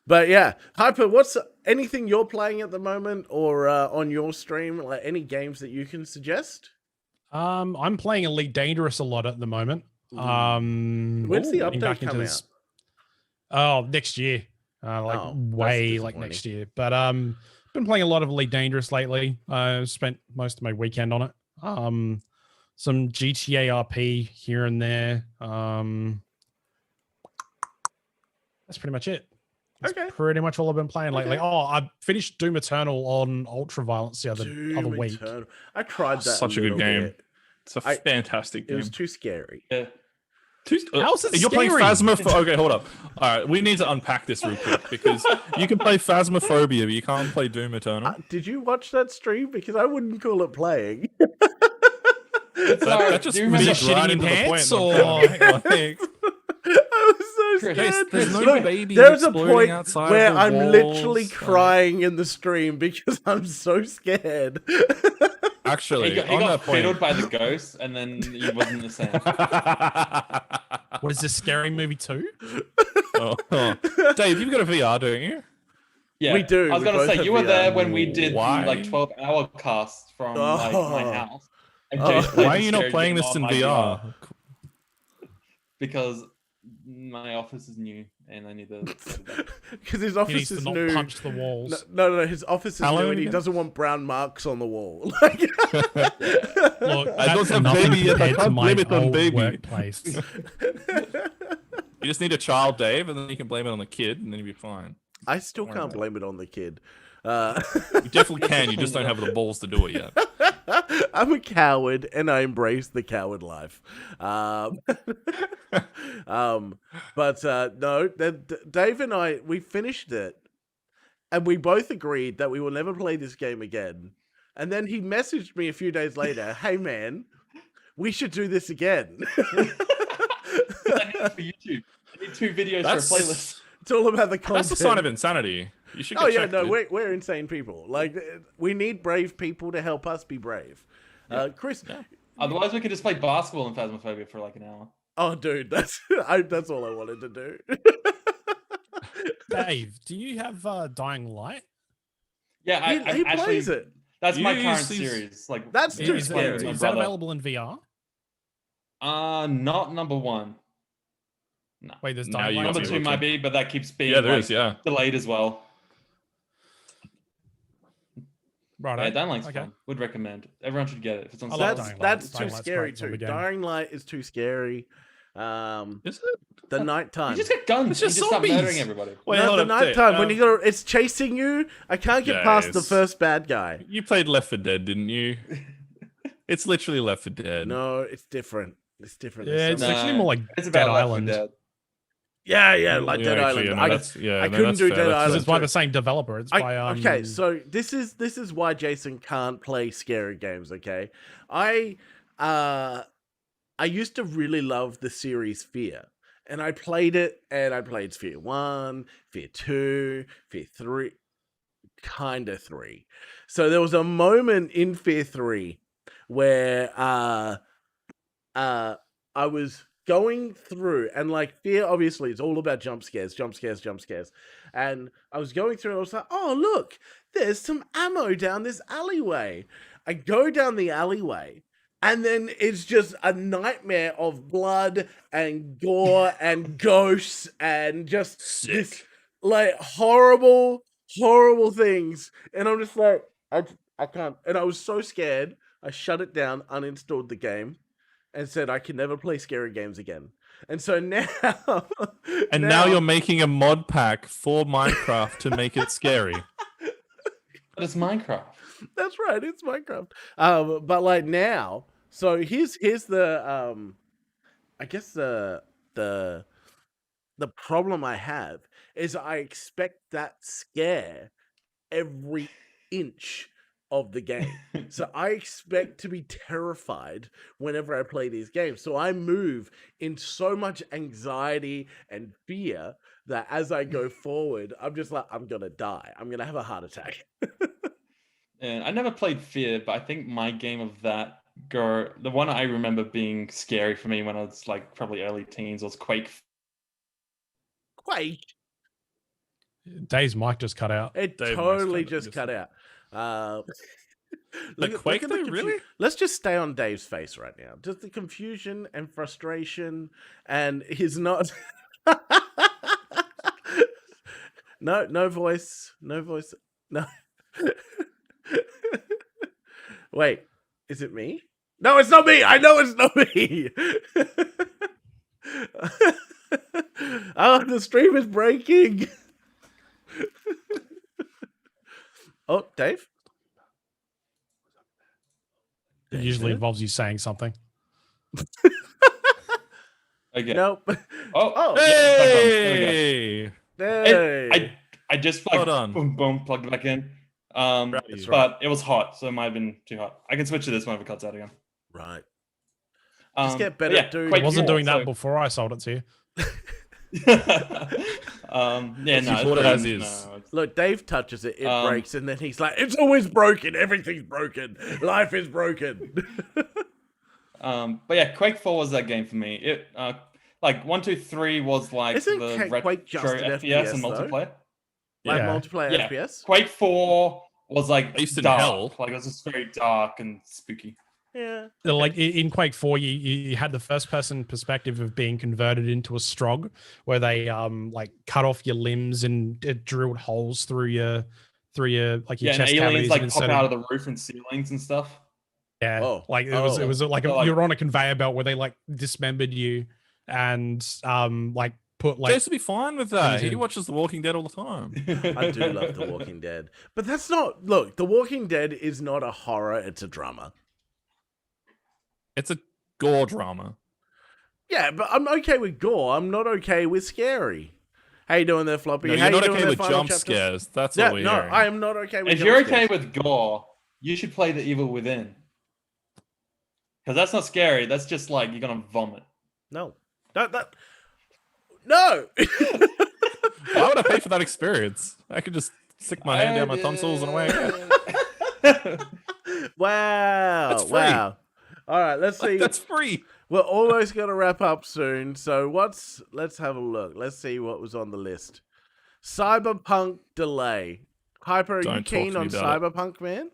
But yeah, Hyper, what's anything you're playing at the moment or on your stream? Like any games that you can suggest? I'm playing Elite Dangerous a lot at the moment. When's the getting update come out? Oh, next year. Way like next year. But been playing a lot of Elite Dangerous lately. Spent most of my weekend on it. Some GTA RP here and there. That's pretty much it. That's pretty much all I've been playing lately. Oh, I finished Doom Eternal on Ultraviolence the other week. I tried that. Such a good game. Bit. It's a fantastic game. It was too scary. Yeah. How's it You're playing scary? Phasmophobia. Okay, hold up. All right, we need to unpack this real quick because you can play Phasmophobia, but you can't play Doom Eternal. Did you watch that stream? Because I wouldn't call it playing. That just Was it feeds right shitting into in the point. pants or? Like, I was so scared. there's no Look, babies there's a exploding point outside where the I'm literally walls, like- crying in the stream because I'm so scared. Actually, He on got that point, fiddled by the ghost, and then he wasn't the same. What is this, Scary Movie 2? Dave, you've got a VR, don't you? Yeah, We do, I was we gonna both say have you were VR. there when we did Why? the like 12-hour cast from like my house. And Oh. Jace played Why are the you not scary playing game this on in my VR? Because my office is new and I need to. Because his He office needs to is not new. punch the walls. No, his office is How long new and he again? doesn't want brown marks on the wall. Look, I don't that's have nothing baby yet, I compared to can't my blame it on old baby. workplace. You just need a child, Dave, and then you can blame it on the kid, and then you'll be fine. I still can't blame it on the kid. You definitely can. You just don't have the balls to do it yet. I'm a coward and I embrace the coward life. No, Dave and I, we finished it and we both agreed that we will never play this game again. And then he messaged me a few days later, hey man, we should do this again. I need it for YouTube. I need 2 videos for a playlist. It's all about the content. That's a sign of insanity. You should get Oh yeah, checked, no, dude. we're insane people. Like we need brave people to help us be brave. Chris, Otherwise, we could just play basketball in Phasmophobia for like an hour. oh dude, that's all I wanted to do. Dave, do you have Dying Light? Yeah, he I actually plays it. That's my You current see- series. Like That's me too and scary. my Is that brother. available in VR? Not number 1. No. Wait, there's Now Dying you Light. got Number to 2 look might in. be, but that keeps being Yeah, there like, is, yeah. delayed as well. Right. Yeah, Dying Light's Okay. fun. Would recommend. Everyone should get it if it's on I sale. love That's Dying Light. that's Dying too Light's scary great zombie too. game. Dying Light is too scary. Is it? The nighttime. You just get guns. It's You just just start murdering zombies. everybody. Wait, no, hold the up, nighttime when you go, it's chasing you. I can't get past the Jace. first bad guy. You played Left 4 Dead, didn't you? It's literally Left 4 Dead. No, it's different. It's different. Yeah, There's it's so much- actually more like It's Dead about Left 4 Island. Dead. yeah, like Yeah, Dead actually, Island. no, that's- yeah, I no, couldn't that's do fair, Dead that's Because Island. it's by too. the same developer. It's by Okay, so this is why Jason can't play scary games. Okay, I used to really love the series Fear, and I played it, and I played Fear 1, Fear 2, Fear 3, kind of 3. So there was a moment in Fear 3 where I was going through, and like Fear obviously it's all about jump scares, and I was going through and I was like, oh look, there's some ammo down this alleyway. I go down the alleyway, and then it's just a nightmare of blood and gore and ghosts and just this Sick. like horrible things, and I'm just like I can't, and I was so scared I shut it down, uninstalled the game, and said I can never play scary games again. And so now, And now you're making a mod pack for Minecraft to make it scary. But it's Minecraft. That's right, it's Minecraft. But like now, so here's the I guess the problem I have is I expect that scare every inch of the game. So I expect to be terrified whenever I play these games. So I move in so much anxiety and fear that as I go forward, I'm just like, I'm gonna die. I'm gonna have a heart attack. And I never played Fear, but I think my game of that the one I remember being scary for me when I was like probably early teens was Quake. Quake. Dave's mic just cut out. It Dave totally Must just just- cut out. Like Quake, though, really? Let's just stay on Dave's face right now. Just the confusion and frustration, and he's not. No voice, no. Wait, is it me? No, it's not me. I know it's not me. Oh, the stream is breaking. Oh, Dave? It usually involves you saying something. Okay. Nope. Oh, Oh. yeah, it's back on. There we go. Hey. I just Hold on. boom, plugged it back in. That's But it was hot, so it might have been too hot. I can switch to this one if it cuts out again. Right. Just get better, but dude. I Quake wasn't 4, doing that so- before I sold it to you. Yeah, no, You bought it as is. no, it's- Look, Dave touches it, it Um, breaks, and then he's like, it's always broken. Everything's broken. Life is broken. But yeah, Quake 4 was that game for me. It like 1, 2, 3 was like Isn't the Quake retro just an FPS and FPS though? multiplayer. Like Yeah. multiplayer Yeah. FPS? Quake 4 was like Based in dark. hell. Like it was just very dark and spooky. Yeah. Like in Quake 4, you had the first person perspective of being converted into a strog, where they like cut off your limbs and it drilled holes through your like your Yeah, and chest aliens cavities like and pop instead out of of the roof and ceilings and stuff. yeah, Oh. like it Oh. was like So, like- you're on a conveyor belt where they like dismembered you and like put like Jason would be fine with that. He Anything. watches The Walking Dead all the time. I do love The Walking Dead. But that's not, look, The Walking Dead is not a horror, it's a drama. It's a gore drama. Yeah, but I'm okay with gore. I'm not okay with scary. How you doing there, Floppy? No, How you're you not doing okay there, with Final jump chapters? scares. That's Yeah, what we're no, hearing. I am not okay with If jump you're okay scares. with gore, you should play The Evil Within. Because that's not scary. That's just like you're gonna vomit. No. No! Why would I pay for that experience? I could just stick my hand down my tonsils and away. Wow. That's free. Wow. All right, let's see. That's free. We're almost going to wrap up soon. So let's have a look. Let's see what was on the list. Cyberpunk delay. Hyper, are you Don't talk keen to me on about Cyberpunk, man?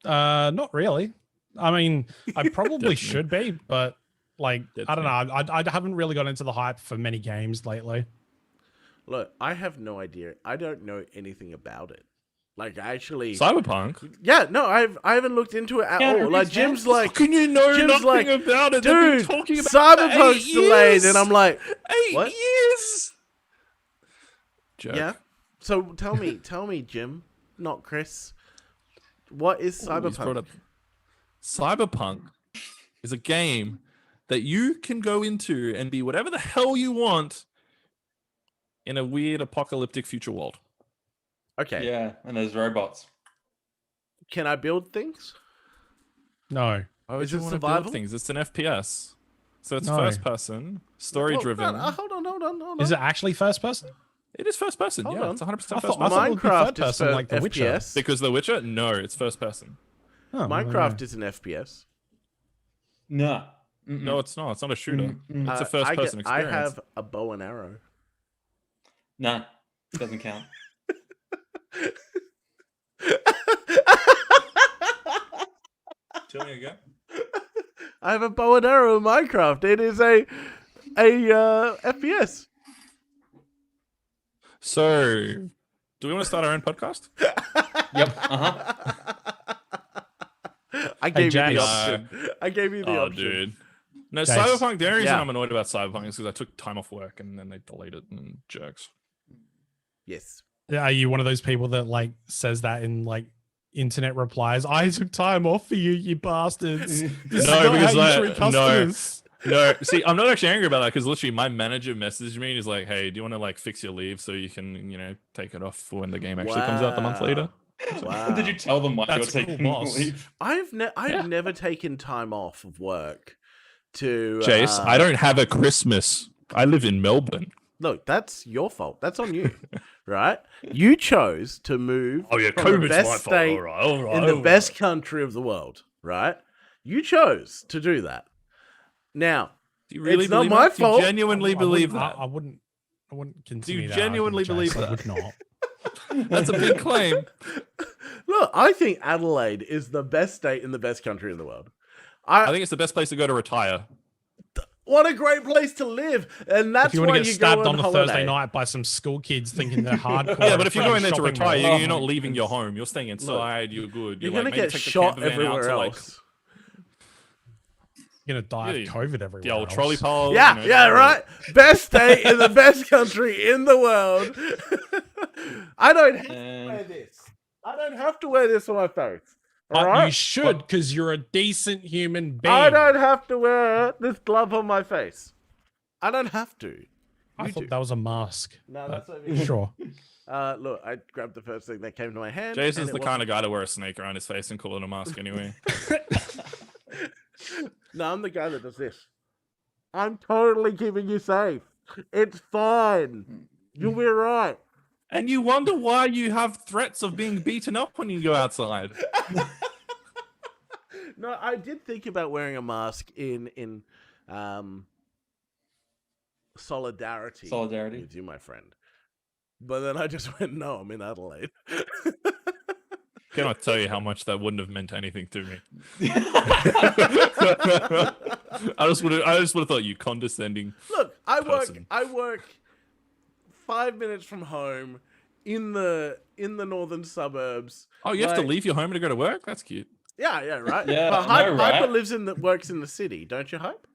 not really. I mean, I probably Definitely. should be, but like I don't Definitely. know. I haven't really got into the hype for many games lately. Look, I have no idea. I don't know anything about it. Like actually, Cyberpunk. yeah, no, I haven't looked into it at Yeah, all. Like it's Jim's man. like, How can you know Jim's nothing like, about it? They've been dude, talking about it for Cyberpunk's 8 delayed, years. and I'm like, 8 what? years. Jerk. Yeah. So tell me, Jim, not Chris. What is Ooh, he's brought Cyberpunk? up- Cyberpunk is a game that you can go into and be whatever the hell you want in a weird apocalyptic future world. Okay. Yeah, and there's robots. Can I build things? No. Oh, Is you it want to survival? build things? It's an FPS, so it's No. first person, story driven. Well, hold on. Is it actually first person? It is first person. Hold Yeah, on. it's 100% I first thought person. it would be Minecraft third is person for like The Witcher. FPS. Because The Witcher, no, it's first person. Oh, Minecraft is an FPS. No. No, it's not. It's not a shooter. Mm-mm. It's a first person experience. I have a bow and arrow. No. Doesn't count. Tell me again. I have a bow and arrow in Minecraft. It is a FPS. So, do we want to start our own podcast? Yep. Uh-huh. I gave you James. the option. I gave you the Oh, option. dude. No, Guys. Cyberpunk, the only reason Yeah. I'm annoyed about Cyberpunk is because I took time off work and then they delayed it and jerks. Yes. Are you one of those people that like says that in like internet replies? I took time off for you, you bastards. This is No, not because how you treat no. customers. No, see, I'm not actually angry about that because literally my manager messaged me and he's like, hey, do you want to like fix your leave so you can, take it off for when the game actually comes out the month Wow. later? Wow. Did you tell them why you were That's cool, taking boss. leave? I've Yeah. never taken time off of work to Jace, I don't have a Christmas. I live in Melbourne. look. That's your fault. That's on you, right? You chose to move Oh, yeah, from the COVID's best my fault. state All right, in the best country of the world, right? You chose to do that. Now, Do you really It's not believe my that? Do you fault. genuinely I believe wouldn't- that? I wouldn't continue that genuinely argument, believe Jace. I that? would not. That's a big claim. look, I think Adelaide is the best state in the best country in the world. I think it's the best place to go to retire. What a great place to live, and that's If you why want to get you stabbed go on a holiday. Thursday night by some school kids thinking they're hardcore. Yeah, but if you're from going there to shopping retire, mall, you're Oh not my leaving your goodness. home. You're staying inside. You're good. You're like, gonna maybe get take the shot camper van out everywhere to, else. you're gonna die Yeah, of COVID everywhere. the old else. trolley pole. Yeah, yeah, right. Best state in the best country in the world. I don't have to wear And this. I don't have to wear this on my face. All But right? you should, because you're a decent human being. I don't have to wear this glove on my face. I don't have to. I You thought do. that was a mask. No, but that's over here. sure. Look, I grabbed the first thing that came to my hand. Jason's the kind of guy to wear a snake around his face and call it a mask anyway. No, I'm the guy that does this. I'm totally keeping you safe. It's fine. You'll be right. And you wonder why you have threats of being beaten up when you go outside. No, I did think about wearing a mask in solidarity with you, my friend. But then I just went, no, I'm in Adelaide. Cannot tell you how much that wouldn't have meant anything to me. I just would have thought you condescending. Look, Person. I work 5 minutes from home in the northern suburbs. Oh, you have to Like- leave your home to go to work? That's cute. Yeah, right. Yeah, but I know, right? Hyper works in the city, don't you, Hype?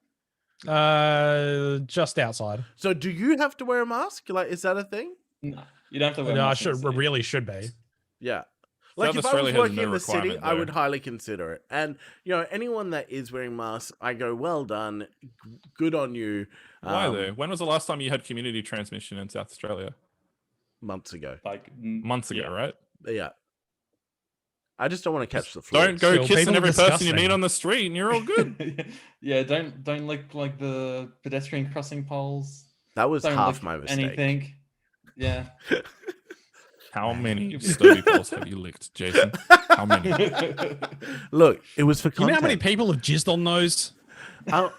Just outside. So do you have to wear a mask? Like, is that a thing? no, you don't have to wear No, I masks in should the city. really should be. Yeah. Like, South if I Australia was has working no in the city, requirement, I would though. highly consider it. And, anyone that is wearing masks, I go, well done. Good on you. Why though? When was the last time you had community transmission in South Australia? Months ago. Like Months ago, yeah. right? Yeah. I just don't want to catch the flu. Don't go Still, kissing people every are person you meet disgusting. on the street and you're all good. Yeah, don't lick like the pedestrian crossing poles. That was Don't half lick my mistake. anything. Yeah. How many stony balls have you licked, Jason? How many? Look, it was for You know content. how many people have jizzed on those? I don't.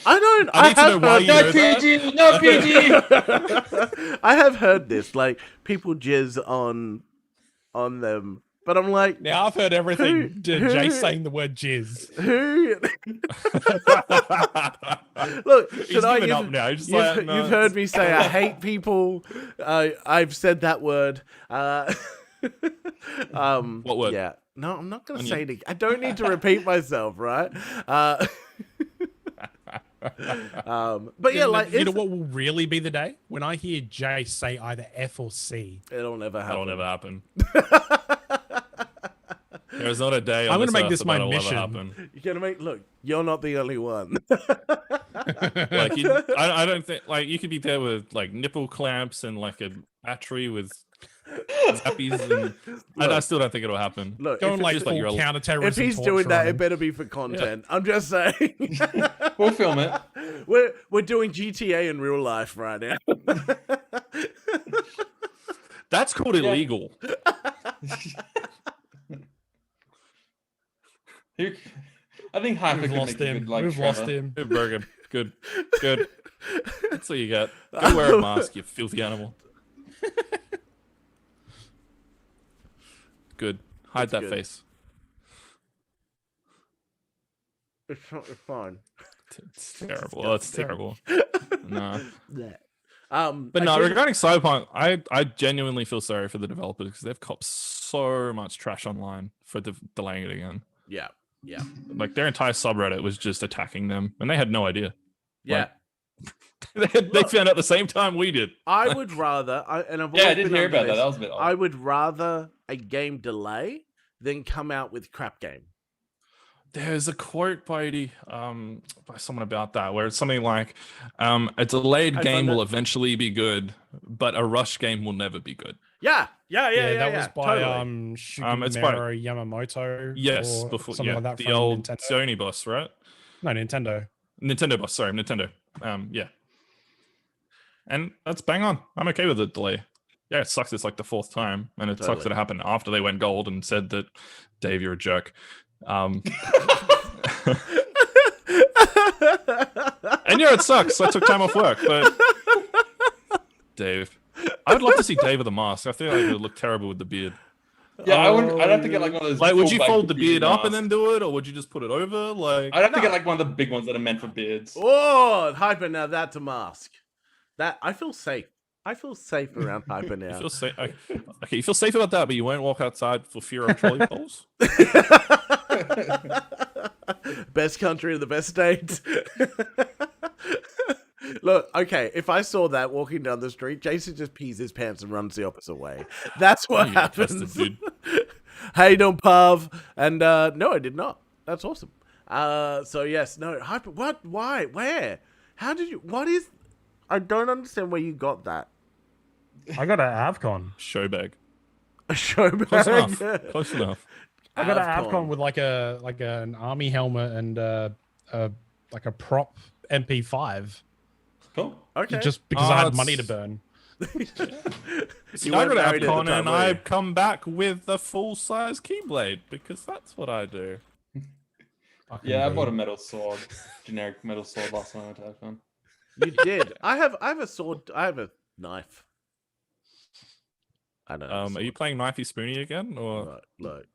I need to know why you know No that. PG, no PG. I have heard this, like people jizz on them, but I'm like, Now I've heard everything. Who- Jay saying the word jizz. who? Look, He's should I given use- up now. He's just You've, like, no, you've heard me say I hate people. I've said that word. What word? Yeah. No, I'm not gonna Onion. say it. I don't need to repeat myself, right? But yeah, like you know what will really be the day when I hear Jay say either F or C. it'll never happen. That'll never happen. There's not a day on I'm gonna this make earth this that my that'll ever mission. happen. You're gonna make look. You're not the only one. Like I don't think like you could be there with like nipple clamps and like a battery with zappies, and I still don't think it'll happen. Look, Going like just full like you're- counter-terrorism if he's torture doing that, on it him. better be for content. I'm just saying. We'll film it. We're doing GTA in real life right now. That's called illegal. I think Hyper We've could lost make a him. good, like, We've lost Trevor. him. Good burger. Good. That's what you get. Go wear a mask, you filthy animal. Good. Hide That's that good. face. It's fine. It's terrible. Oh, it's terrible. No. But no, again- regarding Cyberpunk, I genuinely feel sorry for the developers because they've copped so much trash online for delaying it again. Yeah. Like their entire subreddit was just attacking them, and they had no idea. Yeah. They found out the same time we did. I would rather, and I've Yeah, I always did been hear under about that. this, That was a bit odd. I would rather a game delay than come out with crap game. There's a quote by someone about that where it's something like, a delayed I game find will that- eventually be good, but a rush game will never be good. Yeah. That was by totally. It's by- Shugenmaro Yamamoto. Yes, or before something like that the from old Nintendo. Sony boss, right? No, Nintendo. Nintendo boss, sorry, Nintendo. Yeah. And that's bang on. I'm okay with the delay. Yeah, it sucks it's like the fourth time, and it sucks Totally. that it happened after they went gold and said that, Dave, you're a jerk. And yeah, it sucks. I took time off work, but Dave, I would love to see Dave with a mask. I feel like it would look terrible with the beard. Yeah, I wouldn't. I'd have to get like one of those. Like, would you full, fold the beard beard up and masks. then do it, or would you just put it over? Like, I'd have to get like one of the big ones that are meant for beards. Oh, Hyper, now that's a mask. That I feel safe. I feel safe around Hyper you now. feel safe. Okay, you feel safe about that, but you won't walk outside for fear of trolley poles. Best country in the best state. Look, okay, if I saw that walking down the street, Jason just pees his pants and runs the opposite way. That's what You happens. tested, dude. Hey, don't Pav. And no, I did not. That's awesome. So yes, no, Hyper. What? Why? Where? How did you? What is? I don't understand where you got that. I got an Avcon. Showbag. A show Close bag? enough. Close enough. I got an Avcon. Avcon with like an army helmet and like a prop MP5. Cool. Okay. Just because Oh, I had it's- money to burn. See, You I weren't got married at the Avcon time, and were I you? come back with a full-size keyblade because that's what I do. Yeah, I bought a metal sword, generic metal sword last time I attacked one. You did. I have a sword. I have a knife. I don't know. Are you playing Knifey Spoony again, or Look.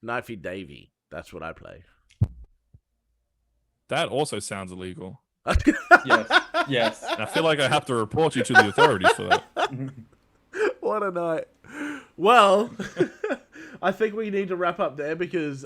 Knifey Davy. That's what I play. that also sounds illegal? Yes. And I feel like I have to report you to the authorities for that. What a night. Well, I think we need to wrap up there because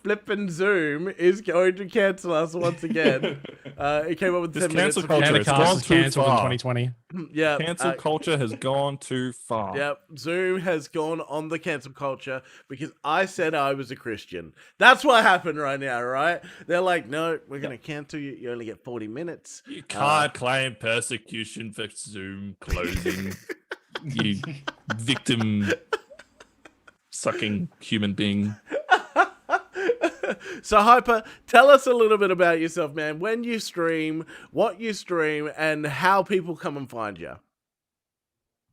flippin' Zoom is going to cancel us once again. It came up with This 10 minutes. cancel of- culture, it's gone Pandacast is too cancelled in far. 2020. Yeah. Cancel culture has gone too far. Yep, Zoom has gone on the cancel culture because I said I was a Christian. That's what happened right now, right? They're like, no, we're going to cancel you. You only get 40 minutes. You can't claim persecution for Zoom closing. You victim sucking human being. So, Hyper, tell us a little bit about yourself, man. When you stream, what you stream, and how people come and find you.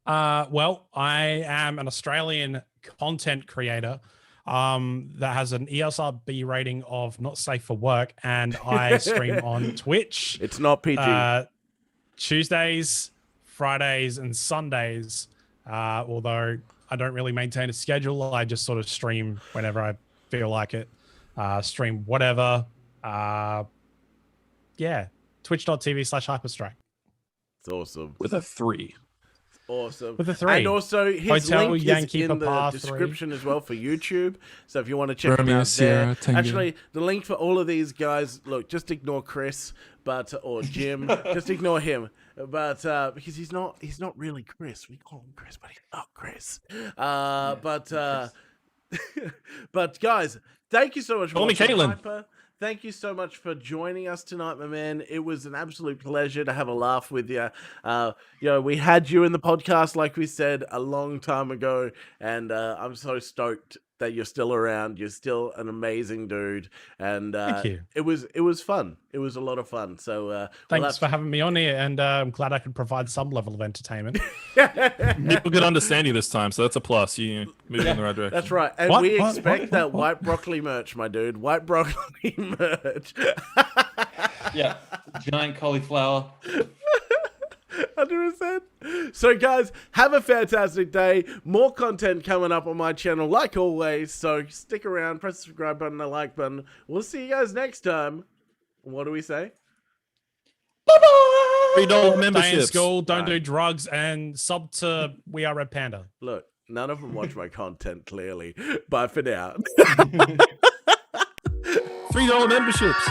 Well, I am an Australian content creator that has an ESRB rating of not safe for work, and I stream on Twitch It's not PG. Tuesdays, Fridays, and Sundays. Although I don't really maintain a schedule, I just sort of stream whenever I feel like it. Stream whatever. Yeah, twitch.tv/Hyperstrike. It's awesome. With a 3. Awesome. With the 3. And also, his Hotel link Yankee is in the Papa 3. description as well for YouTube. So if you want to check him Romeo out Sierra there. Tango. Actually, the link for all of these guys, look, just ignore Chris, or Jim. Just ignore him. But because he's not really Chris. We call him Chris, but he's not Chris. But guys, thank you so much for Call me watching Caitlin. Hyper. Thank you so much for joining us tonight, my man. It was an absolute pleasure to have a laugh with you. We had you in the podcast, like we said, a long time ago, and I'm so stoked that you're still around. You're still an amazing dude, and Thank you. It was fun. It was a lot of fun. So Thanks for having me on here, and I'm glad I could provide some level of entertainment. People could understand you this time, so that's a plus. You moving in the right direction. That's right, and What? we What? expect What? that What? white broccoli merch, my dude. White broccoli merch. Yeah, giant cauliflower. 100%. So, guys, have a fantastic day. More content coming up on my channel, like always. So, stick around, press the subscribe button, the like button. We'll see you guys next time. What do we say? $3 Stay in memberships. school, don't Right. do drugs, and sub to We Are Red Panda. Look, none of them watch my content, clearly. Bye for now. $3 memberships.